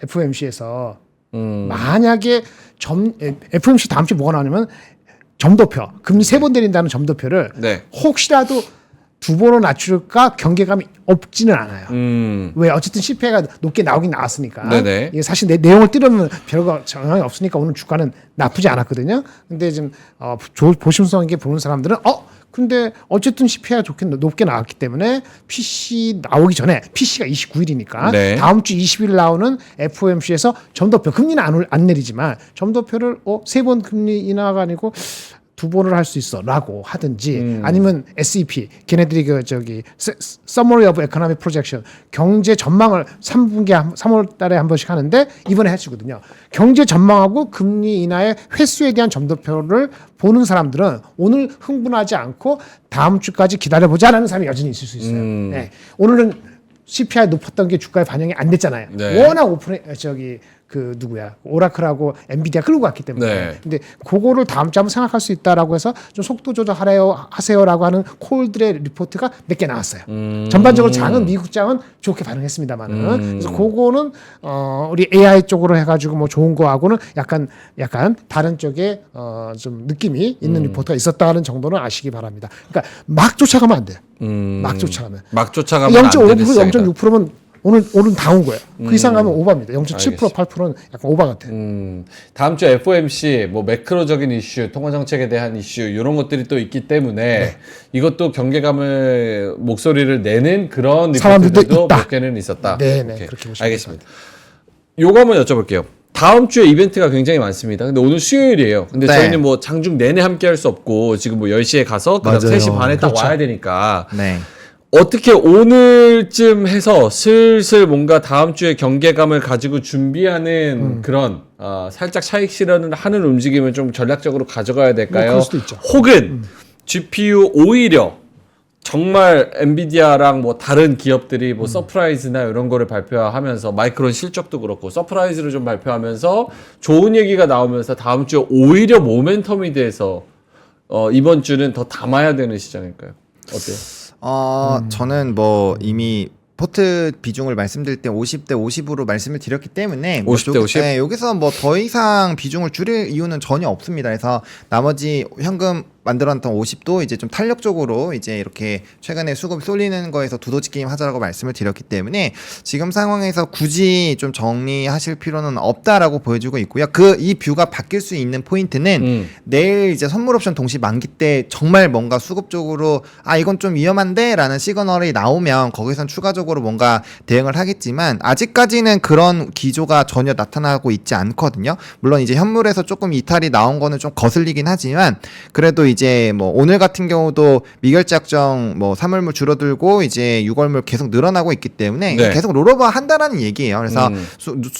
FOMC에서 만약에 FOMC 다음 주에 뭐가 나오냐면 점도표 금리 3번 내린다는 점도표를 네. 혹시라도 2번으로 낮출까 경계감이 없지는 않아요. 왜 어쨌든 CPI가 높게 나오긴 나왔으니까. 네네. 이게 사실 내용을 띄우면 별거 영향이 없으니까 오늘 주가는 나쁘지 않았거든요. 근데 지금 보심성 있게 보는 사람들은 근데 어쨌든 CPI가 높게 나왔기 때문에 PC 나오기 전에 PC가 29일이니까 네. 다음 주 20일 나오는 FOMC에서 점도표 금리는 안 내리지만 점도표를 3번 금리 인하가 아니고 2번을 할 수 있어라고 하든지 아니면 SEP 걔네들이 Summary of Economic Projection 경제 전망을 3월 달에 한 번씩 하는데 이번에 해주거든요. 경제 전망하고 금리 인하의 횟수에 대한 점도표를 보는 사람들은 오늘 흥분하지 않고 다음 주까지 기다려보자라는 사람이 여전히 있을 수 있어요. 네. 오늘은 CPI 높았던 게 주가에 반영이 안 됐잖아요. 네. 워낙 오라클하고 엔비디아 끌고 갔기 때문에. 네. 근데 그거를 다음 주에 한번 생각할 수 있다라고 해서 좀 속도 하세요라고 하는 콜들의 리포트가 몇 개 나왔어요. 전반적으로 장은 미국 장은 좋게 반응했습니다만은. 그래서 그거는 우리 AI 쪽으로 해가지고 뭐 좋은 거하고는 약간 다른 쪽에 좀 느낌이 있는 리포트가 있었다는 정도는 아시기 바랍니다. 그러니까 막 쫓아가면 안 돼요. 막 쫓아가면. 막 쫓아가면 안 되는 0.5%, 시장이다. 0.6%면 오늘은 다 온 거예요. 그 이상 가면 오버입니다. 0.7%, 8%는 약간 오버 같아요. 다음 주 FOMC 뭐 매크로적인 이슈, 통화 정책에 대한 이슈 이런 것들이 또 있기 때문에 이것도 경계감을 목소리를 내는 그런 사람들도 리포트들도 있다. 몇 개는 있었다. 네네, 오케이. 그렇게 보시면 알겠습니다. 요거 한번 여쭤볼게요. 다음 주에 이벤트가 굉장히 많습니다. 근데 오늘 수요일이에요. 근데 네. 저희는 뭐 장중 내내 함께 할 수 없고 지금 뭐 10시에 가서 그다음 맞아요. 3시 반에 딱 그렇죠. 와야 되니까 네. 어떻게 오늘쯤 해서 슬슬 뭔가 다음 주에 경계감을 가지고 준비하는 그런 살짝 차익 실현을 하는 움직임을 좀 전략적으로 가져가야 될까요? 그럴 수도 있죠. 혹은 GPU 오히려 정말 엔비디아랑 뭐 다른 기업들이 뭐 서프라이즈나 이런 거를 발표하면서 마이크론 실적도 그렇고 서프라이즈를 좀 발표하면서 좋은 얘기가 나오면서 다음 주에 오히려 모멘텀이 돼서 이번 주는 더 담아야 되는 시장일까요? 어때요? 저는 뭐 이미 포트 비중을 말씀드릴 때 50대 50으로 말씀을 드렸기 때문에 50대 50? 네, 여기서 뭐 더 이상 비중을 줄일 이유는 전혀 없습니다. 그래서 나머지 현금 만들어놨던 50도 이제 좀 탄력적으로 이제 이렇게 최근에 수급이 쏠리는 거에서 두더지 게임 하자라고 말씀을 드렸기 때문에 지금 상황에서 굳이 좀 정리하실 필요는 없다라고 보여주고 있고요. 이 뷰가 바뀔 수 있는 포인트는 내일 이제 선물 옵션 동시 만기 때 정말 뭔가 수급적으로 이건 좀 위험한데 라는 시그널이 나오면 거기선 추가적으로 뭔가 대응을 하겠지만 아직까지는 그런 기조가 전혀 나타나고 있지 않거든요. 물론 이제 현물에서 조금 이탈이 나온 거는 좀 거슬리긴 하지만 그래도 이제 뭐 오늘 같은 경우도 미결제 약정 뭐 3월물 줄어들고 이제 6월물 계속 늘어나고 있기 때문에 네. 계속 롤오버 한다라는 얘기예요. 그래서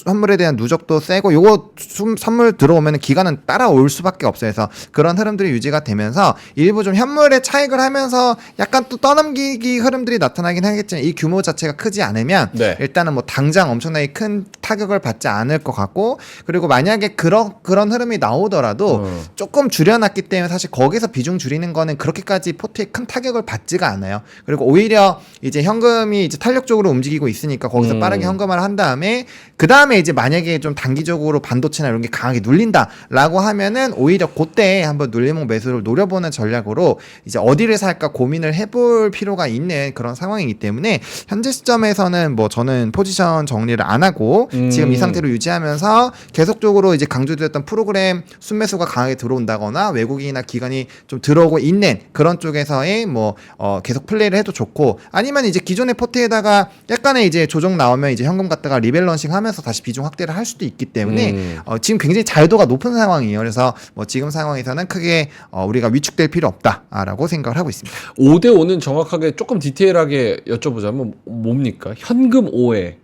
선물에 대한 누적도 세고 요거 선물 들어오면 기간은 따라올 수밖에 없어요. 그래서 그런 흐름들이 유지가 되면서 일부 좀 현물에 차익을 하면서 약간 또 떠넘기기 흐름들이 나타나긴 하겠지만 이 규모 자체가 크지 않으면 네. 일단은 뭐 당장 엄청나게 큰 타격을 받지 않을 것 같고 그리고 만약에 그런 흐름이 나오더라도 조금 줄여놨기 때문에 사실 거기서 비중 줄이는 거는 그렇게까지 포트에 큰 타격을 받지가 않아요. 그리고 오히려 이제 현금이 이제 탄력적으로 움직이고 있으니까 거기서 빠르게 현금화를 한 다음에 그 다음에 이제 만약에 좀 단기적으로 반도체나 이런 게 강하게 눌린다라고 하면은 오히려 그때 한번 눌림목 매수를 노려보는 전략으로 이제 어디를 살까 고민을 해볼 필요가 있는 그런 상황이기 때문에 현재 시점에서는 뭐 저는 포지션 정리를 안 하고 지금 이 상태로 유지하면서 계속적으로 이제 강조드렸던 프로그램 순매수가 강하게 들어온다거나 외국인이나 기관이 좀 들어오고 있는 그런 쪽에서의 뭐 계속 플레이를 해도 좋고 아니면 이제 기존의 포트에다가 약간의 이제 조정 나오면 이제 현금 갖다가 리밸런싱 하면서 다시 비중 확대를 할 수도 있기 때문에 지금 굉장히 자유도가 높은 상황이에요. 그래서 뭐 지금 상황에서는 크게 우리가 위축될 필요 없다라고 생각을 하고 있습니다. 5대5는 정확하게 조금 디테일하게 여쭤보자면 뭡니까? 현금 5회.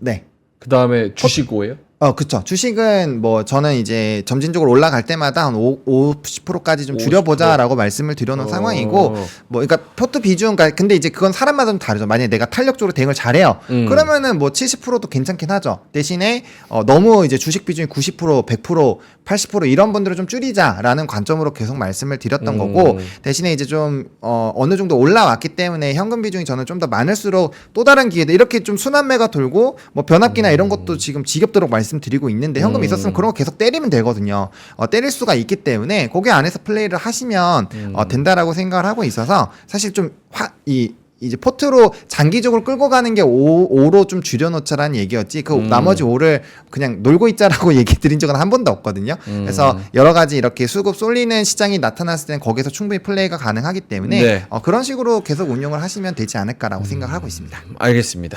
네. 그 다음에 주식 5회요? 그쵸. 주식은 뭐 저는 이제 점진적으로 올라갈 때마다 한 50%까지 좀 50%. 줄여보자라고 말씀을 드려놓은 상황이고 뭐 그러니까 포트 비중 근데 이제 그건 사람마다 좀 다르죠. 만약에 내가 탄력적으로 대응을 잘해요. 그러면은 뭐 70%도 괜찮긴 하죠. 대신에 너무 이제 주식 비중이 90%, 100%, 80% 이런 분들을 좀 줄이자라는 관점으로 계속 말씀을 드렸던 거고 대신에 이제 좀 어느 정도 올라왔기 때문에 현금 비중이 저는 좀 더 많을수록 또 다른 기회들 이렇게 좀 순환매가 돌고 뭐 변압기나 이런 것도 지금 지겹도록 말씀드리고 있는데 현금이 있었으면 그런 거 계속 때리면 되거든요. 때릴 수가 있기 때문에 거기 안에서 플레이를 하시면 된다라고 생각을 하고 있어서 사실 좀 이제 포트로 장기적으로 끌고 가는 게 5로 좀 줄여놓자라는 얘기였지 그 나머지 5를 그냥 놀고 있자라고 얘기 드린 적은 한 번도 없거든요. 그래서 여러 가지 이렇게 수급 쏠리는 시장이 나타났을 때는 거기서 충분히 플레이가 가능하기 때문에 네. 그런 식으로 계속 운용을 하시면 되지 않을까라고 생각을 하고 있습니다. 알겠습니다.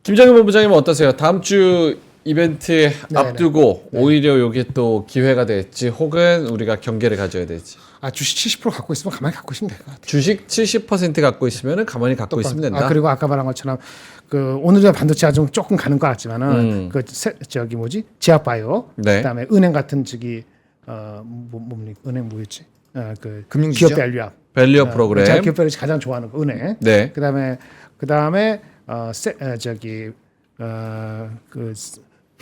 김정일 본부장님은 어떠세요? 다음 주 이벤트 앞두고 오히려 이게 또 기회가 될지 혹은 우리가 경계를 가져야 될지. 주식 70% 갖고 있으면 가만히 갖고 있으면 될 것 같아요. 주식 70% 갖고 있으면 가만히 갖고 있으면 된다. 그리고 아까 말한 것처럼 그 오늘의 반도체가 좀 조금 가는 것 같지만은 저기 뭐지 제약바이오 네. 그다음에 은행 같은 저기 뭡니까 은행 뭐였지 그 금융지죠? 기업 밸류업 밸류업 프로그램. 제가 기업 밸류 가장 좋아하는 거 은행. 네. 그다음에 그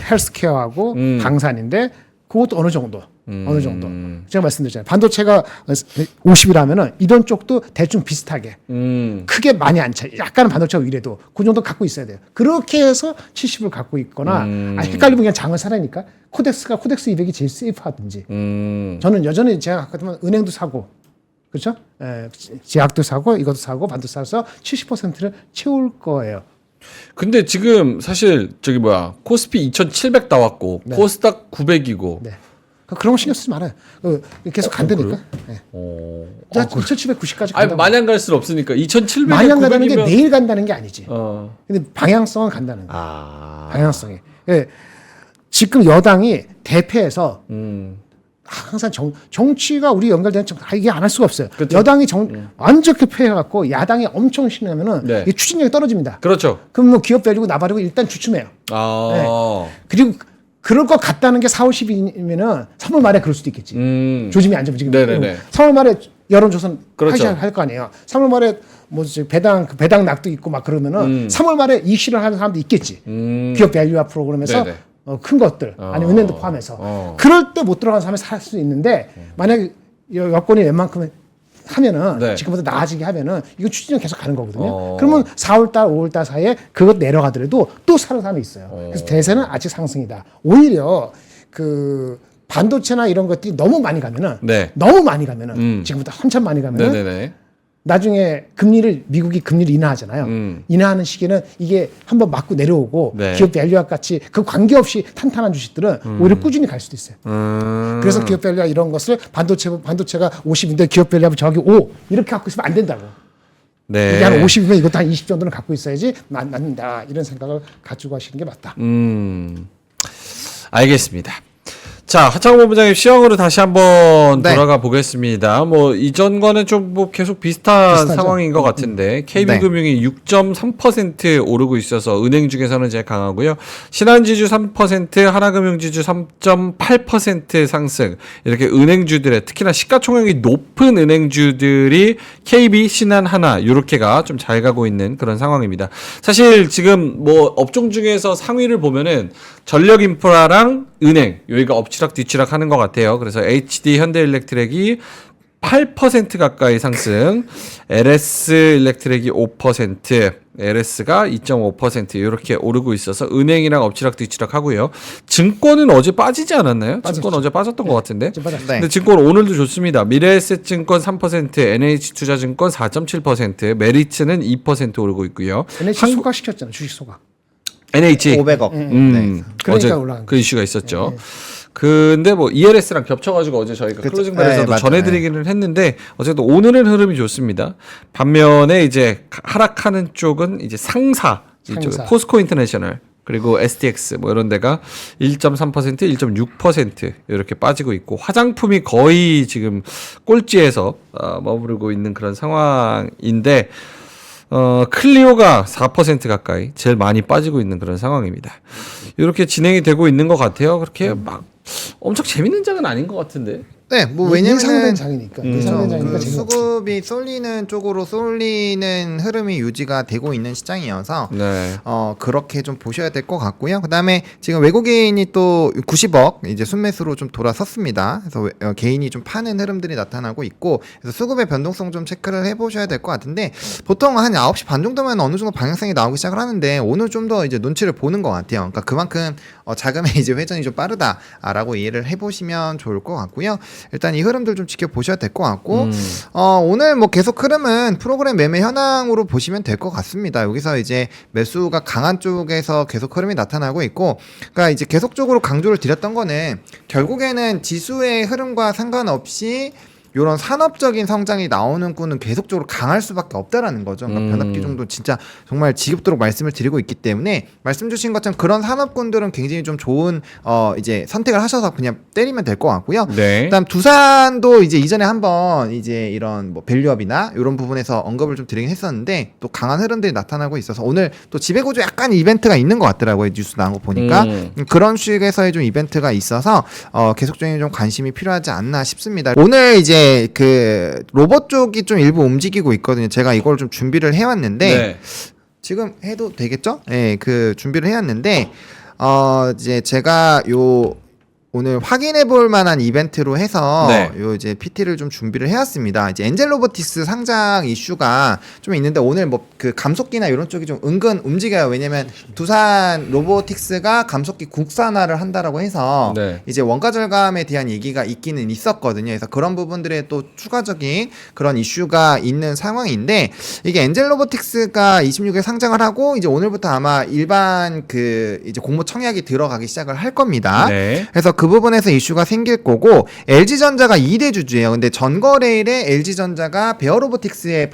헬스케어하고 방산인데 그것도 어느 정도. 제가 말씀드렸잖아요. 반도체가 50이라면은 이런 쪽도 대충 비슷하게 크게 많이 안 차. 약간은 반도체가 위래도 그 정도 갖고 있어야 돼요. 그렇게 해서 70을 갖고 있거나 헷갈리면 그냥 장을 사라니까 코덱스 200이 제일 세이프하든지. 저는 여전히 제가 갖고 있으면 은행도 사고 그렇죠? 제약도 사고 이것도 사고 반도 사서 70%를 채울 거예요. 근데 지금 사실 코스피 2,700 나왔고 코스닥 900이고. 네. 그런 거 신경 쓰지 말아요. 계속 간다니까. 네. 2,790까지 아니 간다고. 마냥 갈 수는 없으니까 2,700에 마냥 간다는 게 900이면 내일 간다는 게 아니지. 근데 방향성은 간다는 거예요. 방향성이. 예. 지금 여당이 대패해서 항상 정치가 우리 연결되는 이게 안 할 수가 없어요. 그렇죠. 여당이 완전 패해갖고 야당이 엄청 신으면은 네. 이게 추진력이 떨어집니다. 그렇죠. 그럼 뭐 기업 밸류고 나발이고 일단 주춤해요. 네. 그리고 그럴 것 같다는 게 4, 50이면은 3월 말에 그럴 수도 있겠지. 조짐이 안 잡히면 지금. 네네네. 3월 말에 여론조선 그렇죠. 할 거 아니에요. 3월 말에 뭐 배당 낙도 있고 막 그러면은 3월 말에 이슈를 하는 사람도 있겠지. 기업 밸류화 프로그램에서 네네. 큰 것들 아니면 은행도 포함해서 그럴 때 못 들어간 사람이 살 수 있는데 만약에 여권이 웬만큼은 하면은 네. 지금보다 나아지게 하면은 이거 추진은 계속 가는 거거든요. 그러면 4월달, 5월달 사이에 그것 내려가더라도 또 살아남이 있어요. 그래서 대세는 아직 상승이다. 오히려 그 반도체나 이런 것들이 너무 많이 가면은 네. 너무 많이 가면은 지금보다 한참 많이 가면은 네네네. 나중에 미국이 금리를 인하하잖아요. 인하하는 시기는 이게 한번 맞고 내려오고 네. 기업 밸류와 같이 그 관계없이 탄탄한 주식들은 오히려 꾸준히 갈 수도 있어요. 그래서 기업 밸류와 이런 것을 반도체가 50인데 기업 밸류하면 저기 5 이렇게 갖고 있으면 안 된다고. 네. 이게 한 50이면 이것도 한 20 정도는 갖고 있어야지 맞는다. 이런 생각을 가지고 하시는 게 맞다. 알겠습니다. 자, 하창호 본부장님 시황으로 다시 한번 네. 돌아가 보겠습니다. 뭐 이전과는 좀 뭐 계속 비슷한 비슷하죠. 상황인 것 같은데 KB금융이 6.3% 오르고 있어서 은행 중에서는 제일 강하고요. 신한지주 3%, 하나금융지주 3.8% 상승. 이렇게 은행주들의 특히나 시가총액이 높은 은행주들이 KB, 신한, 하나 이렇게가 좀 잘 가고 있는 그런 상황입니다. 사실 지금 뭐 업종 중에서 상위를 보면은 전력인프라랑 은행 여기가 엎치락 뒤치락 하는 것 같아요. 그래서 HD 현대일렉트렉이 8% 가까이 상승, LS 일렉트렉이 5%, LS가 2.5% 이렇게 오르고 있어서 은행이랑 엎치락 뒤치락 하고요. 증권은 어제 빠지지 않았나요? 빠졌죠. 증권 어제 빠졌던 것 같은데. 좀 빠졌죠. 네. 근데 증권 오늘도 좋습니다. 미래에셋증권 3%, NH투자증권 4.7%, 메리츠는 2% 오르고 있고요. NH 소각시켰잖아요. 주식 소각. NH 500억. 그러니까 어제 올라간 그 이슈가 있었죠. 근데 뭐 ELS랑 겹쳐가지고 어제 저희가 그쵸. 클로징 벨에서도 네, 맞아요. 전해드리기는 했는데 어쨌든 오늘은 흐름이 좋습니다. 반면에 이제 하락하는 쪽은 이제 상사. 이쪽 포스코 인터내셔널 그리고 STX 뭐 이런 데가 1.3%, 1.6% 이렇게 빠지고 있고 화장품이 거의 지금 꼴찌에서 머무르고 있는 그런 상황인데 클리오가 4% 가까이 제일 많이 빠지고 있는 그런 상황입니다. 이렇게 진행이 되고 있는 것 같아요. 그렇게 막 엄청 재밌는 장은 아닌 것 같은데. 네, 뭐 예상된 왜냐면은 장이니까. 예상된 장이니까 그 재미없어. 수급이 쏠리는 쪽으로 쏠리는 흐름이 유지가 되고 있는 시장이어서 네. 그렇게 좀 보셔야 될 것 같고요. 그다음에 지금 외국인이 또 90억 이제 순매수로 좀 돌아섰습니다. 그래서 개인이 좀 파는 흐름들이 나타나고 있고 그래서 수급의 변동성 좀 체크를 해보셔야 될 것 같은데 보통 한 9시 반 정도면 어느 정도 방향성이 나오기 시작을 하는데 오늘 좀 더 이제 눈치를 보는 것 같아요. 그러니까 그만큼 자금의 이제 회전이 좀 빠르다라고 이해를 해보시면 좋을 것 같고요. 일단 이 흐름들 좀 지켜보셔야 될 것 같고 오늘 뭐 계속 흐름은 프로그램 매매 현황으로 보시면 될 것 같습니다. 여기서 이제 매수가 강한 쪽에서 계속 흐름이 나타나고 있고 그러니까 이제 계속적으로 강조를 드렸던 거는 결국에는 지수의 흐름과 상관없이 이런 산업적인 성장이 나오는 꾼은 계속적으로 강할 수밖에 없다라는 거죠. 그러니까 변압기종도 진짜 정말 지겹도록 말씀을 드리고 있기 때문에 말씀 주신 것처럼 그런 산업군들은 굉장히 좀 좋은 이제 선택을 하셔서 그냥 때리면 될 것 같고요. 네. 그다음 두산도 이제 이전에 한번 이제 이런 뭐 밸류업이나 이런 부분에서 언급을 좀 드리긴 했었는데 또 강한 흐름들이 나타나고 있어서 오늘 또 지배구조 약간 이벤트가 있는 것 같더라고요. 뉴스 나온 거 보니까 그런 식에서의 좀 이벤트가 있어서 계속적인 좀 관심이 필요하지 않나 싶습니다. 오늘 이제 그 로봇 쪽이 좀 일부 움직이고 있거든요. 제가 이걸 좀 준비를 해왔는데 네. 지금 해도 되겠죠? 네, 그 준비를 해왔는데 이제 제가 오늘 확인해 볼 만한 이벤트로 해서 네. 요 이제 PT를 좀 준비를 해왔습니다. 이제 엔젤 로보틱스 상장 이슈가 좀 있는데 오늘 뭐 그 감속기나 이런 쪽이 좀 은근 움직여요. 왜냐면 두산 로보틱스가 감속기 국산화를 한다라고 해서 네. 이제 원가 절감에 대한 얘기가 있기는 있었거든요. 그래서 그런 부분들에 또 추가적인 그런 이슈가 있는 상황인데 이게 엔젤 로보틱스가 26일 상장을 하고 이제 오늘부터 아마 일반 그 이제 공모 청약이 들어가기 시작을 할 겁니다. 네. 그래서 그 부분에서 이슈가 생길 거고 LG전자가 2대 주주예요. 근데 전거래일에 LG전자가 베어로보틱스에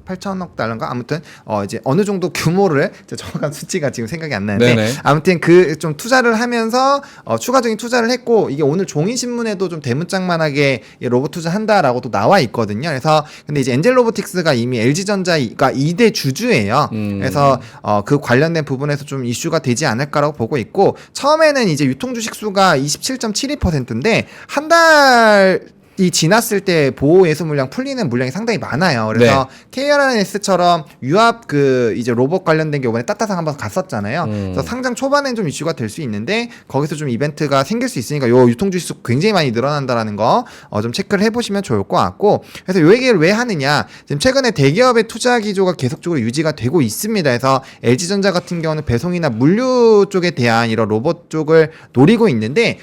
8천억 달러인가 아무튼 이제 어느 정도 규모를 정확한 수치가 지금 생각이 안 나는데 네네. 아무튼 그 좀 투자를 하면서 추가적인 투자를 했고 이게 오늘 종이 신문에도 좀 대문짝만하게 로봇 투자한다라고 또 나와 있거든요. 그래서 근데 이제 엔젤 로보틱스가 이미 LG전자가 2대 주주예요. 그래서 그 관련된 부분에서 좀 이슈가 되지 않을까라고 보고 있고 처음에는 이제 유통 주식 수가 27.72%인데 한 달 이 지났을 때 보호 예수 물량 풀리는 물량이 상당히 많아요. 그래서 KRNS처럼 유압 그 이제 로봇 관련된 게 이번에 따따상 한번 갔었잖아요. 그래서 상장 초반엔 좀 이슈가 될 수 있는데 거기서 좀 이벤트가 생길 수 있으니까 요 유통 주식 수 굉장히 많이 늘어난다라는 거 좀 체크를 해보시면 좋을 것 같고 그래서 요 얘기를 왜 하느냐 지금 최근에 대기업의 투자 기조가 계속적으로 유지가 되고 있습니다. 그래서 LG전자 같은 경우는 배송이나 물류 쪽에 대한 이런 로봇 쪽을 노리고 있는데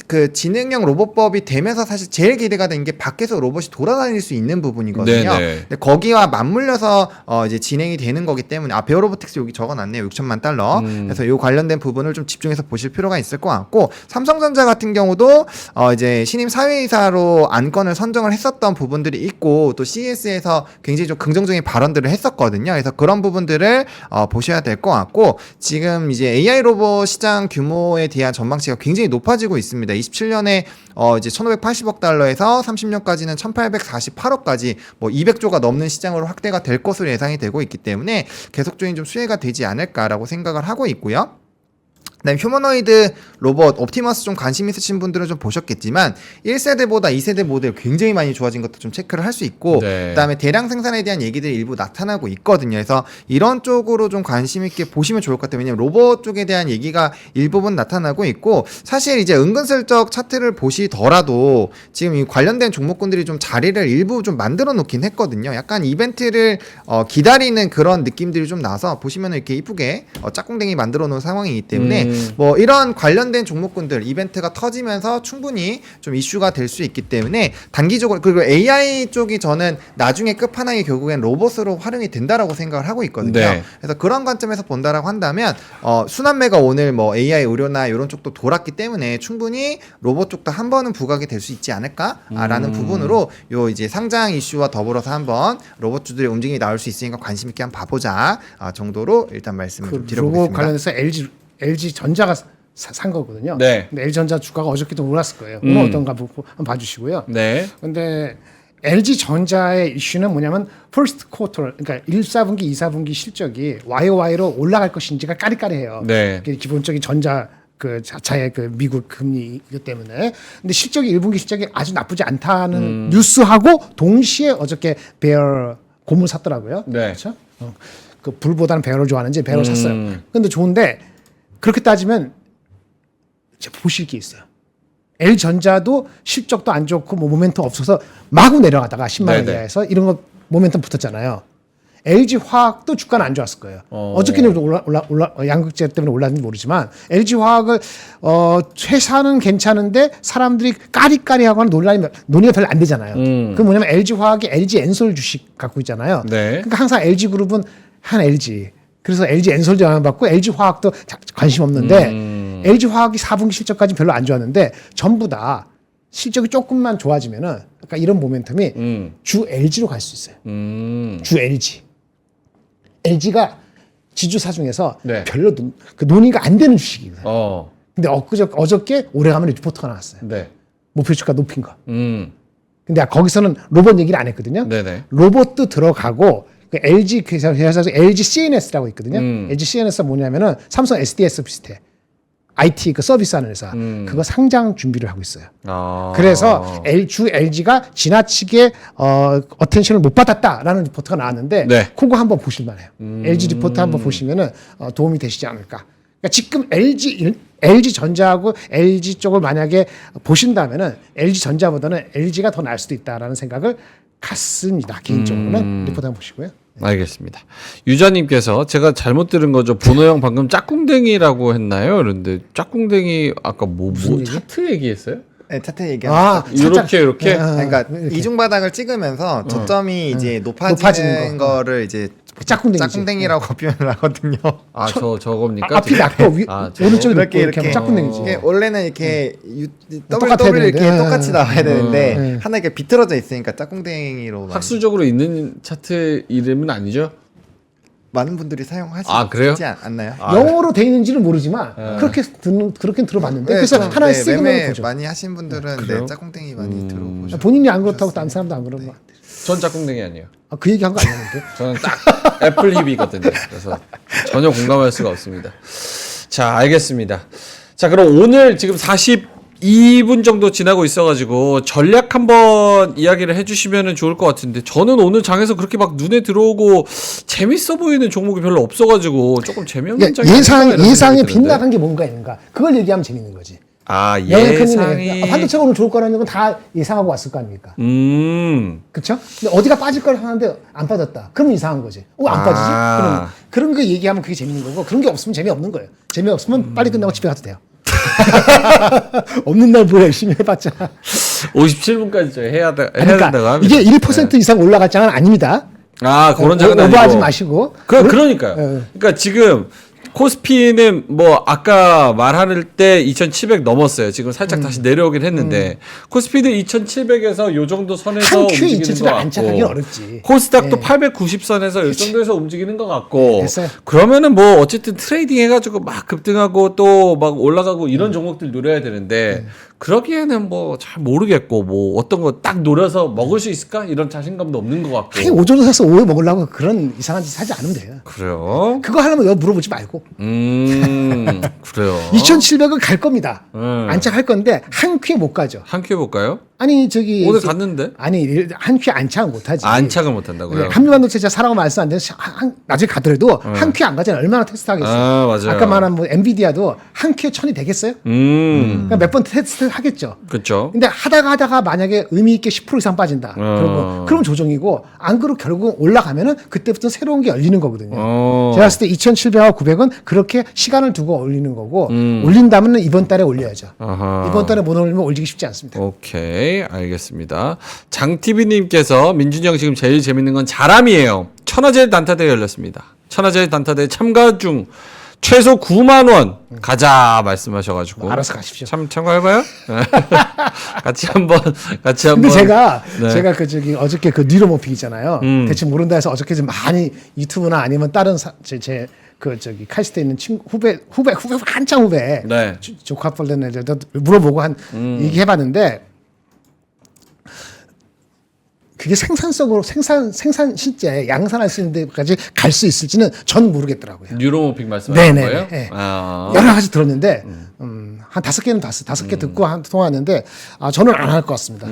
그 지능형 로봇법이 되면서 사실 제일 기대가 되는 게 밖에서 로봇이 돌아다닐 수 있는 부분이거든요. 근데 거기와 맞물려서 이제 진행이 되는 거기 때문에 베어로보틱스 여기 적어놨네요. 6천만 달러. 그래서 이 관련된 부분을 좀 집중해서 보실 필요가 있을 것 같고 삼성전자 같은 경우도 이제 신임 사회이사로 안건을 선정을 했었던 부분들이 있고 또 CES에서 굉장히 좀 긍정적인 발언들을 했었거든요. 그래서 그런 부분들을 보셔야 될 것 같고 지금 이제 AI 로봇 시장 규모에 대한 전망치가 굉장히 높아지고 있습니다. 27년에 이제 1,580억 달러에서 30년까지는 1,848억까지 뭐 200조가 넘는 시장으로 확대가 될 것으로 예상이 되고 있기 때문에 계속적인 좀 수혜가 되지 않을까라고 생각을 하고 있고요. 그다음에 휴머노이드 로봇 옵티머스 좀 관심 있으신 분들은 좀 보셨겠지만 1세대보다 2세대 모델 굉장히 많이 좋아진 것도 좀 체크를 할 수 있고 그다음에 대량 생산에 대한 얘기들이 일부 나타나고 있거든요. 그래서 이런 쪽으로 좀 관심 있게 보시면 좋을 것 같아요. 왜냐면 로봇 쪽에 대한 얘기가 일부분 나타나고 있고 사실 이제 은근슬쩍 차트를 보시더라도 지금 이 관련된 종목군들이 좀 자리를 일부 좀 만들어 놓긴 했거든요. 약간 이벤트를 기다리는 그런 느낌들이 좀 나서 보시면 이렇게 이쁘게 짝꿍댕이 만들어 놓은 상황이기 때문에 뭐 이런 관련된 종목군들 이벤트가 터지면서 충분히 좀 이슈가 될 수 있기 때문에 단기적으로 그리고 AI 쪽이 저는 나중에 끝판왕이 결국엔 로봇으로 활용이 된다라고 생각을 하고 있거든요. 그래서 그런 관점에서 본다라고 한다면 순환매가 오늘 뭐 AI 의료나 이런 쪽도 돌았기 때문에 충분히 로봇 쪽도 한 번은 부각이 될 수 있지 않을까라는 부분으로 요 이제 상장 이슈와 더불어서 한번 로봇주들의 움직임이 나올 수 있으니까 관심 있게 한번 봐보자 정도로 일단 말씀을 좀 드려보겠습니다. 로봇 관련해서 LG 전자가 산 거거든요. 근데 LG 전자 주가가 어저께도 올랐을 거예요. 오늘 어떤가 한번 봐주시고요. 근데 LG 전자의 이슈는 뭐냐면 퍼스트 쿼터, 그러니까 1, 4분기, 2, 4분기 실적이 YOY로 올라갈 것인지가 까리까리해요. 기본적인 전자 그 자차의 그 미국 금리이기 때문에. 근데 실적이 1분기 실적이 아주 나쁘지 않다는 뉴스하고 동시에 어저께 베어 고물 샀더라고요. 그렇죠? 그 불보다는 베어를 좋아하는지 베어를 샀어요. 근데 좋은데 그렇게 따지면 이제 보실 게 있어요. L전자도 실적도 안 좋고 뭐 모멘텀 없어서 마구 내려가다가 10만 원 이하에서 이런 거 모멘텀 붙었잖아요. LG화학도 주가는 안 좋았을 거예요. 어저께는 양극재 때문에 올랐는지 모르지만 LG화학을 회사는 괜찮은데 사람들이 까리까리하고 하는 논의가 별로 안 되잖아요. 그 뭐냐면 LG화학이 LG엔솔 주식 갖고 있잖아요. 그러니까 항상 LG그룹은 한 LG. 그래서 LG 엔솔도 영향받고 LG 화학도 관심 없는데 LG 화학이 4분기 실적까지 별로 안 좋았는데 전부 다 실적이 조금만 좋아지면은 그러니까 이런 모멘텀이 주 LG로 갈 수 있어요. 주 LG. LG가 지주사 중에서 별로 그 논의가 안 되는 주식이에요. 근데 어저께 오래가면 리포트가 나왔어요. 목표 주가 높인 거. 근데 거기서는 로봇 얘기를 안 했거든요. 로봇도 들어가고 그 LG 회사에서 LG CNS라고 있거든요. LG CNS가 뭐냐면은 삼성 SDS 비슷해. IT 그 서비스하는 회사. 그거 상장 준비를 하고 있어요. 그래서 주 LG가 지나치게 어텐션을 못 받았다라는 리포트가 나왔는데 그거 한번 보실 만해요. LG 리포트 한번 보시면은 도움이 되시지 않을까. 그러니까 지금 LG 전자하고 LG 쪽을 만약에 보신다면은 LG 전자보다는 LG가 더 나을 수도 있다라는 생각을 같습니다. 개인적으로는 리포트 한번 보시고요. 알겠습니다. 유자님께서 제가 잘못 들은 거죠. 보노형 방금 짝꿍댕이라고 했나요? 그런데 짝꿍댕이 아까 뭐 차트 얘기했어요? 네, 차트 얘기하는 이렇게 그러니까 이중바닥을 찍으면서 저점이 이제 높아지는 거를 이제 짝꿍댕이라고 표현을 하거든요. 저겁니까? 앞이 낮고 오른쪽이 이렇게 짝꿍댕이지. 원래는 이렇게 더블 이렇게 똑같이 나와야 되는데 하나 이렇게 비틀어져 있으니까 짝꿍댕이로. 학술적으로 있는 차트 이름은 아니죠? 많은 분들이 사용하시지 않나요? 영어로 돼 있는지는 모르지만 그렇게 들어봤는데 그래서 하나의 시그널을 보죠. 많이 하신 분들은 짝꿍댕이 많이 들어보죠. 본인이 안 그렇다고 다른 사람도 안 그런 거 같아요. 전 짝꿍댕이 아니에요. 그 얘기 한 거 아니었는데? 저는 딱 애플 힙이거든요. 그래서 전혀 공감할 수가 없습니다. 자, 알겠습니다. 자, 그럼 오늘 지금 2분 정도 지나고 있어가지고 전략 한번 이야기를 해주시면 좋을 것 같은데 저는 오늘 장에서 그렇게 막 눈에 들어오고 재밌어 보이는 종목이 별로 없어가지고 조금 재미없는 장이 예상에 빗나간 게 뭔가 있는가 그걸 얘기하면 재밌는 거지. 아 예상이 반도체가 오늘 좋을 거라는 건 다 예상하고 왔을 거 아닙니까? 그렇죠? 근데 어디가 빠질 걸 하는데 안 빠졌다. 그럼 이상한 거지. 안 빠지지? 그럼 그런 거 얘기하면 그게 재밌는 거고 그런 게 없으면 재미없는 거예요. 재미없으면 빨리 끝나고 집에 가도 돼요. 없는 날 뭐 열심히 해봤자 57분까지 저희 해야 그러니까 된다고 합니다. 이게 1% 이상 올라갈 장은 아닙니다. 그런 장은 아니고 오버하지 마시고. 그러니까요. 그러니까 지금 코스피는 뭐 아까 말할 때 2,700 넘었어요. 지금 살짝 다시 내려오긴 했는데 코스피도 2,700에서 요 정도 선에서 한 큐에 움직이는 2,700 것 안착하기 같고 어렵지. 코스닥도 890선에서 이 정도에서 움직이는 것 같고 됐어요. 그러면은 뭐 어쨌든 트레이딩 해가지고 막 급등하고 또 막 올라가고 이런 종목들 노려야 되는데 그러기에는 뭐 잘 모르겠고 뭐 어떤 거 딱 노려서 먹을 수 있을까 이런 자신감도 없는 것 같고. 아니 오전에 사서 오후에 먹으려고 그런 이상한 짓 하지 않으면 돼요. 그래요? 그거 하려면 여 물어보지 말고. 그래요. 2,700은 갈 겁니다. 안착할 건데 한 큐에 못 가죠. 한 큐 해볼까요? 아니 저기 오늘 갔는데? 아니 한 큐에 안착을 못 하지. 안착을 못 한다고요? 네, 한미반도체 제가 사라고 말씀 안 드려서 나중에 가더라도 한 큐에 안 가잖아요. 얼마나 테스트 하겠어요. 맞아요. 아까 말한 뭐 엔비디아도 한 큐에 1000이 되겠어요? 그러니까 몇 번 테스트 하겠죠. 그렇죠. 근데 하다가 만약에 의미 있게 10% 이상 빠진다. 그럼 조정이고 안 그러고 결국 올라가면은 그때부터 새로운 게 열리는 거거든요. 제가 봤을 때 2,700하고 900은 그렇게 시간을 두고 올리는 거고 올린다면 이번 달에 올려야죠. 이번 달에 못 올리면 올리기 쉽지 않습니다. 오케이. 알겠습니다. 장TV님께서 민준이 형 지금 제일 재밌는 건 자람이에요. 천하제일 단타대회 열렸습니다. 천하제일 단타대회 참가 중 최소 9만 원 가자 말씀하셔가지고 알아서 가십시오. 참가해봐요. 같이 한번. 근데 제가 그 저기 어저께 그 뉴로모픽 있잖아요. 대충 모른다 해서 어저께 좀 많이 유튜브나 아니면 다른 제 그 저기 칼스트에 있는 친구 후배 한창 후배 네. 조카뻘된 애들도 물어보고 얘기해봤는데. 그게 생산성으로 생산 실제 양산할 수 있는 데까지 갈 수 있을지는 전 모르겠더라고요. 뉴로모픽 말씀하시는 거예요? 네. 여러 가지 들었는데 한 5개는 봤어요. 5개 듣고 통화했는데 저는 안 할 것 같습니다.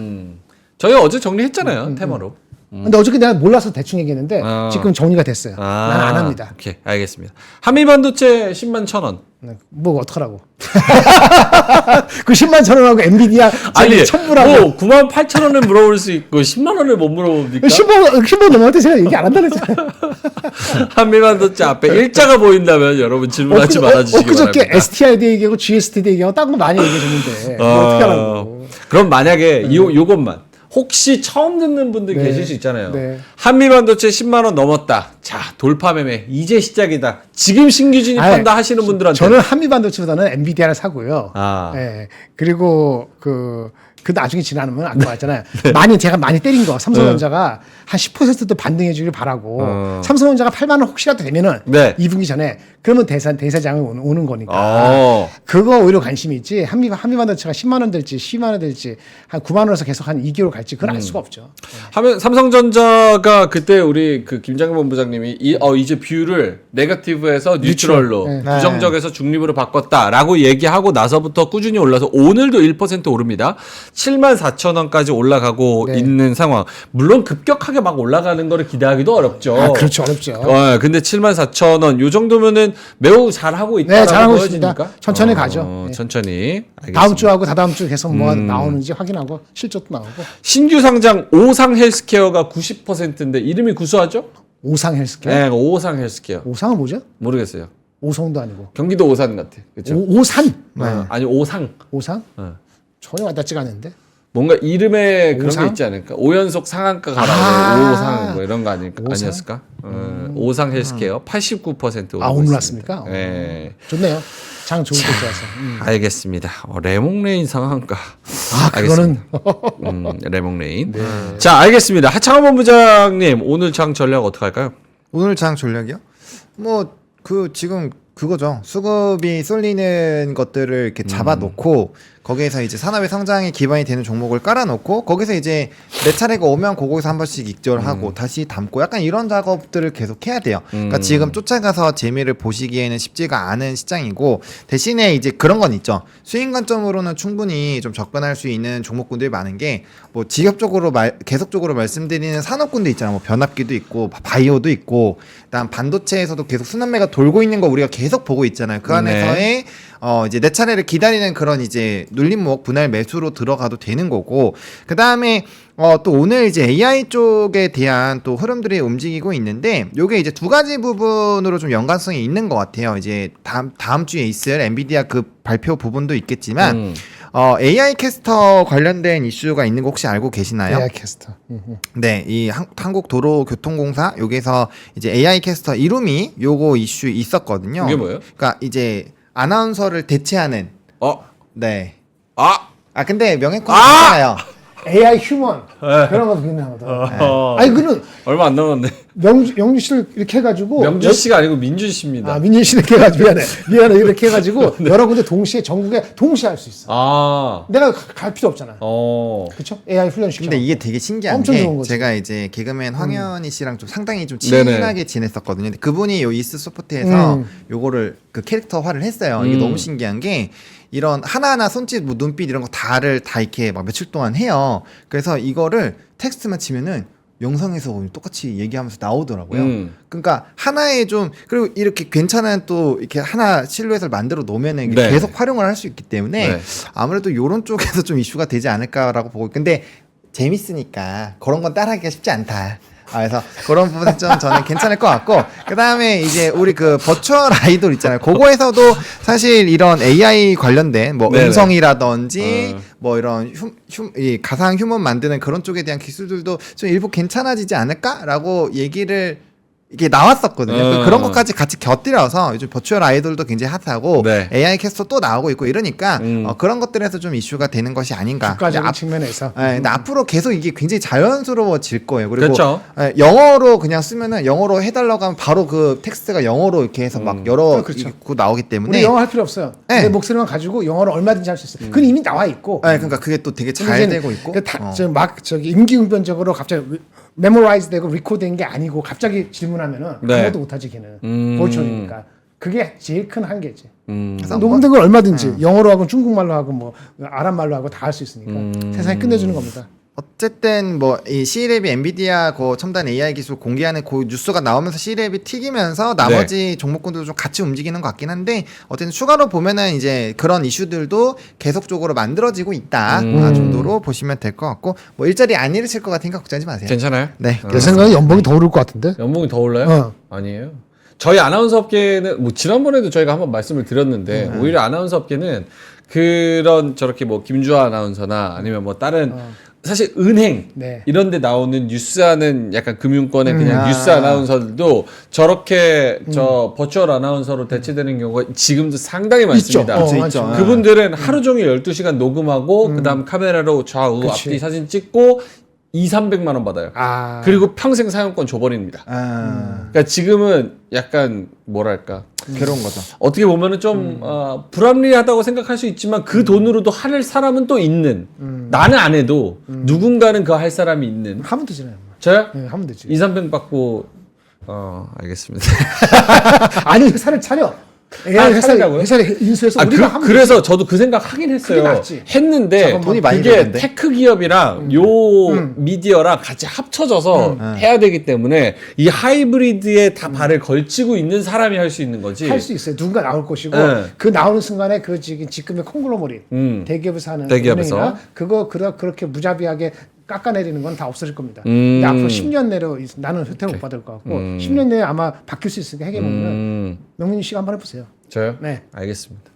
저희 어제 정리했잖아요. 테마로. 근데 어저께 내가 몰라서 대충 얘기했는데 지금 정리가 됐어요. 나는 안 합니다. 오케이, 알겠습니다. 한미반도체 10만 1,000원. 뭐 어떡하라고. 그 10만 1,000원하고 엔비디아 아니, 첨부라고. 뭐 9만 8,000원을 물어볼 수 있고 10만 원을 못 물어봅니까? 10만 넘어갈 때 제가 얘기 안 한다는 거잖아요. 한미반도체 앞에 일자가 보인다면 여러분 질문하지 말아주시기 바랍니다. 엊그저께 STID 얘기하고 GSTD 얘기하고 딱 많이 얘기해줬는데 뭐 어떻게 하라고. 그럼 만약에 요것만 혹시 처음 듣는 분들 계실 수 있잖아요. 네. 한미반도체 10만 원 넘었다. 자, 돌파 매매 이제 시작이다. 지금 신규 진입한다 하시는 분들한테 저는 한미반도체보다는 엔비디아를 사고요. 네. 그리고 그 나중에 지나면 아까 말했잖아요. 제가 많이 때린 거 삼성전자가 한 10%도 반등해 주길 바라고 삼성전자가 8만 원 혹시라도 되면은 2분기 전에 그러면 대사장이 오는 거니까 그거 오히려 관심이 있지. 한미반도체가 10만 원 될지 10만 원 될지 한 9만 원에서 계속 한 2개월 갈지 그건 알 수가 없죠. 하면 삼성전자가 그때 우리 그 김장현 본부장님이 이제 뷰를 네거티브에서 뉴트럴로 부정적에서 중립으로 바꿨다라고 얘기하고 나서부터 꾸준히 올라서 오늘도 1% 오릅니다. 74,000원까지 올라가고 있는 상황. 물론 급격하게 막 올라가는 거를 기대하기도 어렵죠. 그렇죠. 어렵죠. 근데 74,000원 요 정도면은 매우 잘하고 있다라고 네, 잘하고 보여지니까 있습니다. 천천히 가죠. 천천히. 알겠습니다. 다음 주하고 다다음 주 계속 뭐가 나오는지 확인하고 실적도 나오고. 신규 상장 오상 헬스케어가 90%인데 이름이 구수하죠? 오상 헬스케어? 네, 오상 헬스케어. 오상은 뭐죠? 모르겠어요. 오성도 아니고. 경기도 오산 같아. 그렇죠? 오산? 아니 오상. 오상? 전혀 와닿지가 않는데. 뭔가 이름에 그런 오상? 게 있지 않을까? 오연속 상한가 가라. 오상 뭐 이런 거 아니었을까? 오상 헬스케어 89% 오르고 오늘 있습니다. 왔습니까? 네. 좋네요. 장 좋을 때 좋아서. 알겠습니다. 레몽레인 상한가. 그거는 레몽레인. 자, 알겠습니다. 하창원 본부장님 오늘 장 전략 어떻게 할까요? 오늘 장 전략이요? 지금 그거죠. 수급이 쏠리는 것들을 이렇게 잡아놓고 거기에서 이제 산업의 성장에 기반이 되는 종목을 깔아놓고 거기서 이제 내 차례가 오면 그거에서 한 번씩 익절하고 다시 담고 약간 이런 작업들을 계속 해야 돼요. 그러니까 지금 쫓아가서 재미를 보시기에는 쉽지가 않은 시장이고 대신에 이제 그런 건 있죠. 수익 관점으로는 충분히 좀 접근할 수 있는 종목군들이 많은 게 뭐 지역적으로 계속적으로 말씀드리는 산업군도 있잖아요. 뭐 변압기도 있고 바이오도 있고 그다음 반도체에서도 계속 순환매가 돌고 있는 거 우리가 계속 보고 있잖아요. 그 안에서의 이제 내 차례를 기다리는 그런 이제 눌림목 분할 매수로 들어가도 되는 거고 그 다음에 또 오늘 이제 AI 쪽에 대한 또 흐름들이 움직이고 있는데 요게 이제 두 가지 부분으로 좀 연관성이 있는 것 같아요. 이제 다음 주에 있을 엔비디아 그 발표 부분도 있겠지만 AI 캐스터 관련된 이슈가 있는 거 혹시 알고 계시나요? AI 캐스터. 네, 이 한국도로교통공사 여기서 이제 AI 캐스터 이름이 요거 이슈 있었거든요. 이게 뭐예요? 그러니까 이제 아나운서를 대체하는. 네. 근데 명예권 있잖아요. AI 휴먼 그런 것도 굉장하다. 아니 그는 얼마 안 남았네. 명주 씨를 이렇게 해가지고 명주 씨가 아니고 민준 씨입니다. 민준 씨를 이렇게 해가지고 미안해 이렇게 해가지고 여러 군데 동시에 전국에 동시에 할 수 있어. 내가 갈 필요 없잖아. 그렇죠? AI 훈련 시켜. 근데 이게 되게 신기한 엄청 좋은 게 거지. 제가 이제 개그맨 황현희 씨랑 좀 상당히 좀 친하게 지냈었거든요. 근데 그분이 요 이스 소프트에서 요거를 그 캐릭터화를 했어요. 이게 너무 신기한 게 이런 하나하나 손짓, 뭐 눈빛 이런 거 다를 다 이렇게 막 며칠 동안 해요. 그래서 이거를 텍스트만 치면은 영상에서 똑같이 얘기하면서 나오더라고요. 그러니까 하나의 좀 그리고 이렇게 괜찮은 또 이렇게 하나 실루엣을 만들어 놓으면은 네. 계속 활용을 할 수 있기 때문에 네. 아무래도 이런 쪽에서 좀 이슈가 되지 않을까라고 보고 근데 재밌으니까 그런 건 따라하기가 쉽지 않다. 그래서 그런 부분은 좀 저는 괜찮을 것 같고 그 다음에 이제 우리 그 버추얼 아이돌 있잖아요. 그거에서도 사실 이런 AI 관련된 뭐 네네. 음성이라든지 뭐 이런 이 가상 휴먼 만드는 그런 쪽에 대한 기술들도 좀 일부 괜찮아지지 않을까라고 얘기를 이게 나왔었거든요. 그런 것까지 같이 곁들여서 요즘 버추얼 아이돌도 굉장히 핫하고 네. AI 캐스터 또 나오고 있고 이러니까 그런 것들에서 좀 이슈가 되는 것이 아닌가. 국가적인 측면에서. 근데 앞으로 계속 이게 굉장히 자연스러워질 거예요. 그리고 그렇죠. 영어로 그냥 쓰면은 영어로 해달라고 하면 바로 그 텍스트가 영어로 이렇게 해서 막 여러 그렇죠. 그 나오기 때문에. 우리 영어 할 필요 없어요. 네. 내 목소리만 가지고 영어를 얼마든지 할 수 있어요. 그건 이미 나와 있고. 그러니까 그게 또 되게 잘 되고 있고. 임기응변적으로 갑자기 메모라이즈 되고 리코드된 게 아니고 갑자기 질문하면은 네. 아무것도 못하지 걔는. 버추얼이니까. 그게 제일 큰 한계지. 그래서 녹음된 걸 얼마든지 영어로 하고 중국말로 하고 뭐 아랍말로 하고 다 할 수 있으니까 세상이 끝내주는 겁니다. 어쨌든 뭐 이 C랩이 엔비디아 그 첨단 AI 기술 공개하는 그 뉴스가 나오면서 C랩이 튀기면서 나머지 종목군들도 좀 같이 움직이는 것 같긴 한데 어쨌든 추가로 보면은 이제 그런 이슈들도 계속적으로 만들어지고 있다 정도로 보시면 될 것 같고 뭐 일자리 안 잃으실 것 같으니까 걱정하지 마세요. 괜찮아요? 네. 내 생각에 연봉이 더 오를 것 같은데. 연봉이 더 올라요? 아니에요. 저희 아나운서 업계는 뭐 지난번에도 저희가 한번 말씀을 드렸는데 오히려 아나운서 업계는 그런 저렇게 뭐 김주아 아나운서나 아니면 뭐 다른 사실 은행 네. 이런 데 나오는 뉴스하는 약간 금융권의 그냥 뉴스 아나운서들도 저렇게 저 버추얼 아나운서로 대체되는 경우가 지금도 상당히 많습니다. 있죠. 그분들은 하루 종일 12시간 녹음하고 그다음 카메라로 좌우 그치. 앞뒤 사진 찍고 200~300만 원 받아요. 그리고 평생 사용권 줘버립니다. 그러니까 지금은 약간 뭐랄까 괴로운 거죠. 어떻게 보면은 좀 불합리하다고 생각할 수 있지만 그 돈으로도 할 사람은 또 있는. 나는 안 해도 누군가는 그거 할 사람이 있는. 하면 되잖아요. 저요? 네, 하면 되지. 200~300 받고 알겠습니다. 아니 회사를 차려. 차리라고요? 회사를 인수해서 우리가 하면 그래서 저도 그 생각 하긴 했어요. 그게 낫지. 했는데 돈이 많이 그게 들었는데. 테크 기업이랑 요 미디어랑 같이 합쳐져서 해야 되기 때문에 이 하이브리드에 다 발을 걸치고 있는 사람이 할 수 있는 거지. 할 수 있어요. 누군가 나올 것이고 네. 그 나오는 순간에 그 지금의 콩글로머릿 대기업에서 하는 대기업에서. 은행이나 그렇게 무자비하게 깎아내리는 건 다 없어질 겁니다. 근데 앞으로 10년 내로 나는 혜택을 못 받을 것 같고 10년 내에 아마 바뀔 수 있으니까 해결보면 명민이 씨가 한번 해보세요. 저요? 네. 알겠습니다.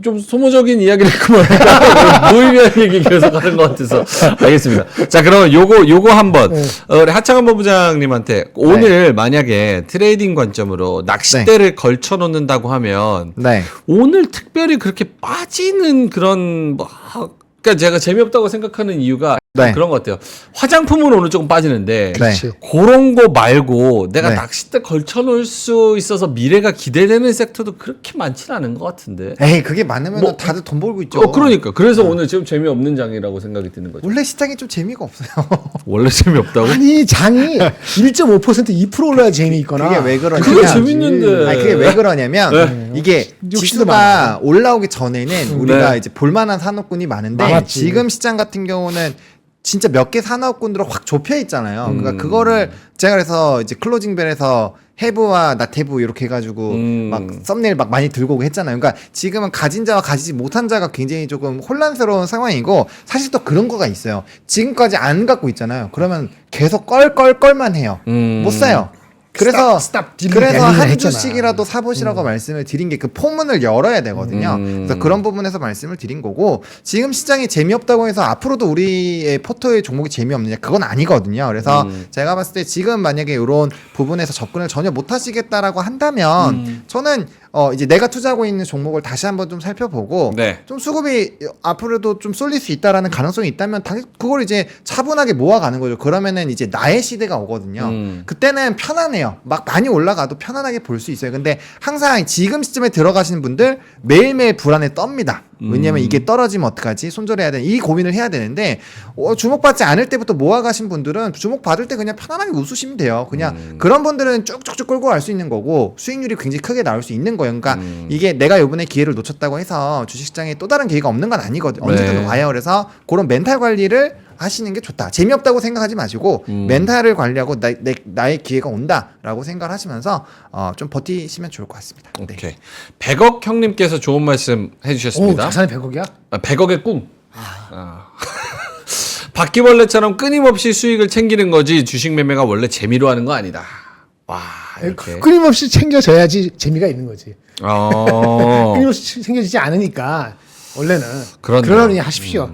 좀 소모적인 이야기를 그만할까? 무의미한 얘기 계속 하는 것 같아서. 알겠습니다. 자, 그럼 요거 한번. 우리 하창한 본부장님한테 오늘 만약에 트레이딩 관점으로 낚싯대를 걸쳐 놓는다고 하면 네. 오늘 특별히 그렇게 빠지는 그런 그러니까 제가 재미없다고 생각하는 이유가 네. 그런 것 같아요. 화장품은 오늘 조금 빠지는데 그렇지. 그런 거 말고 내가 네. 낚싯대 걸쳐놓을 수 있어서 미래가 기대되는 섹터도 그렇게 많지는 않은 것 같은데. 에이 그게 많으면 뭐, 다들 돈 벌고 있죠. 그러니까 그래서 오늘 지금 재미없는 장이라고 생각이 드는 거죠. 원래 시장이 좀 재미가 없어요. 원래 재미없다고? 아니 장이 1.5% 2% 올라야 재미있거나. 그게 왜 그러냐면 그게 재밌는데. 아니 그게 왜 그러냐면 이게 욕심도 지수가 많아. 올라오기 전에는 우리가 네. 이제 볼만한 산업군이 많은데 많았지. 지금 시장 같은 경우는 진짜 몇 개 산업군으로 확 좁혀 있잖아요. 그러니까 그거를 제가 그래서 이제 클로징벨에서 해부와 나태부 이렇게 해가지고 막 썸네일 막 많이 들고 오고 했잖아요. 그러니까 지금은 가진 자와 가지지 못한 자가 굉장히 조금 혼란스러운 상황이고 사실 또 그런 거가 있어요. 지금까지 안 갖고 있잖아요. 그러면 계속 껄껄껄만 해요. 못 사요. 그래서 스탑 딜리 그래서 딜리를 한 했잖아. 주씩이라도 사보시라고 말씀을 드린 게 그 포문을 열어야 되거든요. 그래서 그런 부분에서 말씀을 드린 거고 지금 시장이 재미없다고 해서 앞으로도 우리의 포트의 종목이 재미없느냐 그건 아니거든요. 그래서 제가 봤을 때 지금 만약에 이런 부분에서 접근을 전혀 못 하시겠다라고 한다면 저는 이제 내가 투자하고 있는 종목을 다시 한번 좀 살펴보고 네. 좀 수급이 앞으로도 좀 쏠릴 수 있다라는 가능성이 있다면 그걸 이제 차분하게 모아가는 거죠. 그러면은 이제 나의 시대가 오거든요. 그때는 편안해요. 막 많이 올라가도 편안하게 볼 수 있어요. 근데 항상 지금 시점에 들어가시는 분들 매일매일 불안에 떱니다. 왜냐면 이게 떨어지면 어떡하지? 손절해야 되는 이 고민을 해야 되는데 주목받지 않을 때부터 모아가신 분들은 주목받을 때 그냥 편안하게 웃으시면 돼요. 그냥 그런 분들은 쭉쭉쭉 끌고 갈 수 있는 거고 수익률이 굉장히 크게 나올 수 있는 거예요. 그러니까 이게 내가 요번에 기회를 놓쳤다고 해서 주식시장에 또 다른 기회가 없는 건 아니거든요. 언제든 네. 와요. 그래서 그런 멘탈 관리를 하시는 게 좋다. 재미없다고 생각하지 마시고 멘탈을 관리하고 나의 기회가 온다라고 생각을 하시면서 좀 버티시면 좋을 것 같습니다. 네. 오케이. 100억 형님께서 좋은 말씀 오, 해주셨습니다. 자산이 100억이야? 100억의 꿈. 바퀴벌레처럼 끊임없이 수익을 챙기는 거지 주식 매매가 원래 재미로 하는 거 아니다. 와 이렇게. 끊임없이 챙겨져야지 재미가 있는 거지. 어. 끊임없이 챙겨지지 않으니까 원래는 그렇네요. 그러니 하십시오.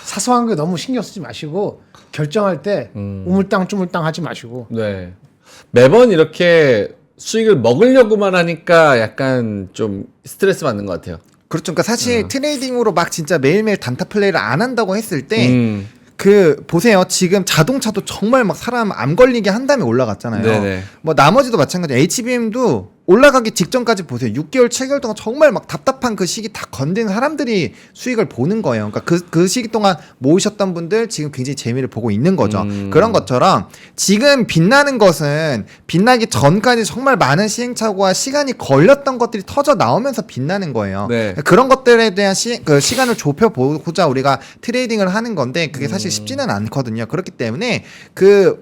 사소한 거 너무 신경 쓰지 마시고 결정할 때 우물땅 쭈물땅 하지 마시고. 네. 매번 이렇게 수익을 먹으려고만 하니까 약간 좀 스트레스 받는 것 같아요. 그렇죠. 그러니까 사실 트레이딩으로 막 진짜 매일매일 단타 플레이를 안 한다고 했을 때 보세요. 지금 자동차도 정말 막 사람 암 걸리게 한 다음에 올라갔잖아요. 네네. 뭐 나머지도 마찬가지. HBM도 올라가기 직전까지 보세요. 6개월, 7개월 동안 정말 막 답답한 그 시기 다 건든 사람들이 수익을 보는 거예요. 그러니까 그 시기 동안 모으셨던 분들 지금 굉장히 재미를 보고 있는 거죠. 그런 것처럼 지금 빛나는 것은 빛나기 전까지 정말 많은 시행착오와 시간이 걸렸던 것들이 터져 나오면서 빛나는 거예요. 네. 그런 것들에 대한 시간을 좁혀보고자 우리가 트레이딩을 하는 건데 그게 사실 쉽지는 않거든요. 그렇기 때문에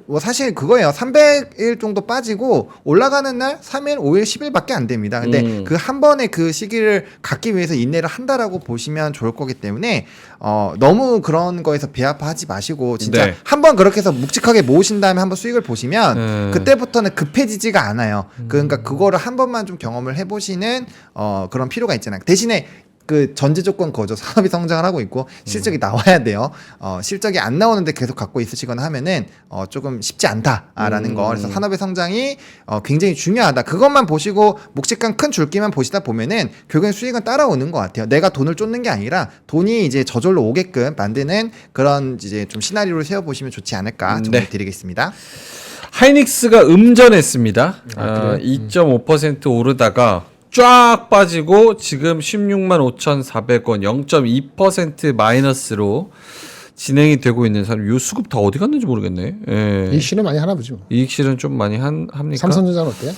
뭐 사실 그거예요. 300일 정도 빠지고 올라가는 날 3일, 5일, 10일밖에 안 됩니다. 근데 그 한 번의 그 시기를 갖기 위해서 인내를 한다라고 보시면 좋을 거기 때문에 너무 그런 거에서 배아파하지 마시고 진짜 네. 한번 그렇게 해서 묵직하게 모으신 다음에 한번 수익을 보시면 그때부터는 급해지지가 않아요. 그러니까 그거를 한 번만 좀 경험을 해보시는 그런 필요가 있잖아요. 대신에 그 전제 조건 거죠. 산업이 성장을 하고 있고 실적이 나와야 돼요. 실적이 안 나오는데 계속 갖고 있으시거나 하면은 조금 쉽지 않다라는 거. 그래서 산업의 성장이 굉장히 중요하다. 그것만 보시고 묵직한 큰 줄기만 보시다 보면은 결국엔 수익은 따라오는 것 같아요. 내가 돈을 쫓는 게 아니라 돈이 이제 저절로 오게끔 만드는 그런 이제 좀 시나리오를 세워 보시면 좋지 않을까 정리 드리겠습니다. 하이닉스가 음전했습니다. 2.5% 오르다가 쫙 빠지고 지금 165,400원 0.2% 마이너스로 진행이 되고 있는 사람. 요 수급 다 어디 갔는지 모르겠네. 예. 이 씨는 많이 하나 보지 뭐. 이익실은 좀 많이 합니까? 삼성전자는 어때요?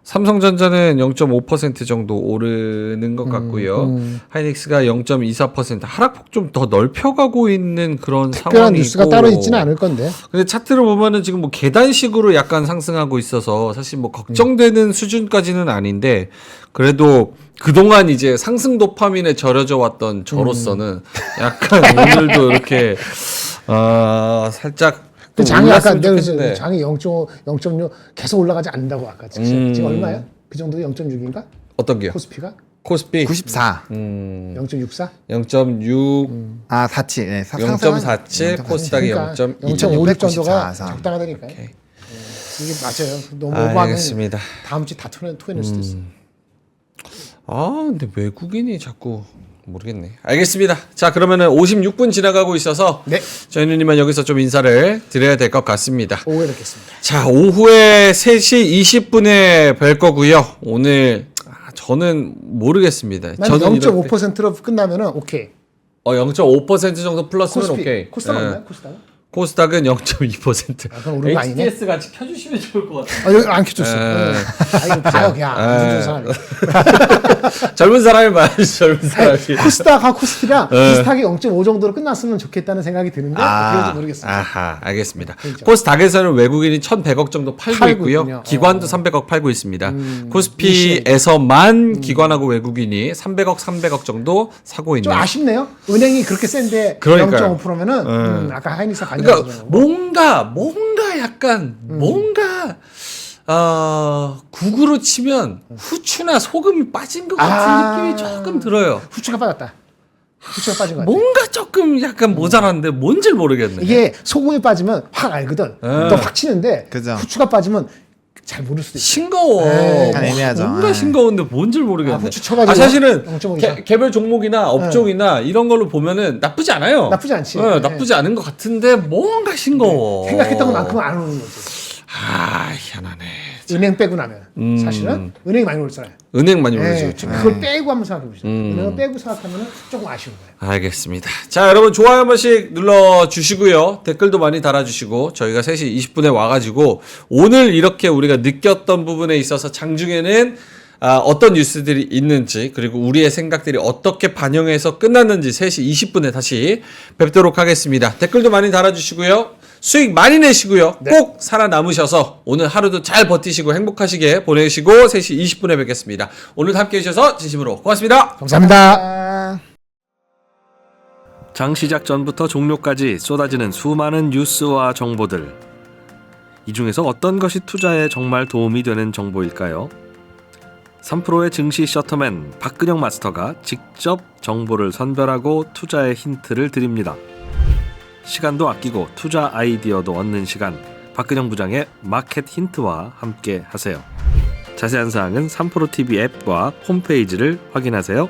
삼성전자는 0.5% 정도 오르는 것 같고요. 하이닉스가 0.24% 하락폭 좀 더 넓혀가고 있는 그런 특별한 상황이고. 뉴스가 따로 있지는 않을 건데. 근데 차트를 보면은 지금 뭐 계단식으로 약간 상승하고 있어서 사실 뭐 걱정되는 수준까지는 아닌데 그래도 그동안 이제 상승 도파민에 절여져 왔던 저로서는 약간 오늘도 이렇게 살짝 그 장이 아까 올랐으면 내가 좋겠는데. 장이 0.5, 0.6 계속 올라가지 않는다고 아까 지금 얼마야? 그 정도 0.6인가? 어떤 게요? 코스피가 코스피 94. 0.64? 0.6 47. 네, 0.47 코스닥이 그러니까 0.2 0.56 정도가 94. 적당하다니까요. 이게 맞아요. 너무 아, 오버하면 알겠습니다. 다음 주에 다 토해낼 수도 있어. 근데 외국인이 자꾸 모르겠네. 알겠습니다. 자, 그러면은 56분 지나가고 있어서 네. 저희 누님은 여기서 좀 인사를 드려야 될 것 같습니다. 오후에 뵙겠습니다. 자, 오후에 3시 20분에 뵐 거고요. 오늘 저는 모르겠습니다. 저는 저는 0.5%로 끝나면은 오케이. 0.5% 정도 플러스면 코스피, 오케이. 코스닥 예. 없나요? 코스닥? 코스닥은 0.2%. 아, 그럼 오른 거 아니네? HTS 같이 켜주시면 좋을 것 같아요. 아, 여기 안 켜줬어. 이거 봐요, 그냥. 무슨 사람이. 젊은 사람이 많아지 젊은 사람이. 코스닥하고 코스피랑 비슷하게 0.5 정도로 끝났으면 좋겠다는 생각이 드는데 어떻게 될지 모르겠습니다. 아하, 알겠습니다. 그렇죠. 코스닥에서는 외국인이 1,100억 정도 팔고 있고요. 있군요. 기관도 300억 팔고 있습니다. 코스피에서만 기관하고 외국인이 300억 정도 사고 있네요. 좀 아쉽네요. 은행이 그렇게 센데 그러니까요. 0.5%면은 아까 하이닉스 그러니까 반영하잖아요. 뭔가 약간 국으로 치면 후추나 소금이 빠진 것 같은 느낌이 조금 들어요. 후추가 빠졌다. 후추가 빠진 것 같아. 뭔가 조금 약간 모자란데 뭔지 모르겠네. 이게 소금이 빠지면 확 알거든. 또 확 치는데 그죠. 후추가 빠지면 잘 모를 수도 있어. 싱거워. 약간 애매하죠. 뭔가 예. 싱거운데 뭔지 모르겠네. 후추 쳐가지고 사실은 0.5 이상. 개별 종목이나 업종이나 이런 걸로 보면은 나쁘지 않아요. 나쁘지 않지. 나쁘지 않은 것 같은데 뭔가 싱거워. 생각했던 것만큼은 안 오르는 거지. 희한하네. 은행 빼고 나면 사실은 은행이 많이 오르잖아요. 은행 많이 오르죠. 네, 그걸 빼고 한번 생각해 보시죠. 은행을 빼고 생각하면 조금 아쉬운 거예요. 알겠습니다. 자, 여러분 좋아요 한 번씩 눌러주시고요. 댓글도 많이 달아주시고 저희가 3시 20분에 와가지고 오늘 이렇게 우리가 느꼈던 부분에 있어서 장중에는 어떤 뉴스들이 있는지 그리고 우리의 생각들이 어떻게 반영해서 끝났는지 3시 20분에 다시 뵙도록 하겠습니다. 댓글도 많이 달아주시고요. 수익 많이 내시고요. 꼭 살아남으셔서 오늘 하루도 잘 버티시고 행복하시게 보내시고 3시 20분에 뵙겠습니다. 오늘도 함께해 주셔서 진심으로 고맙습니다. 감사합니다. 장 시작 전부터 종료까지 쏟아지는 수많은 뉴스와 정보들. 이 중에서 어떤 것이 투자에 정말 도움이 되는 정보일까요? 3프로의 증시 셔터맨 박근영 마스터가 직접 정보를 선별하고 투자의 힌트를 드립니다. 시간도 아끼고 투자 아이디어도 얻는 시간, 박근영 부장의 마켓 힌트와 함께 하세요. 자세한 사항은 3프로TV 앱과 홈페이지를 확인하세요.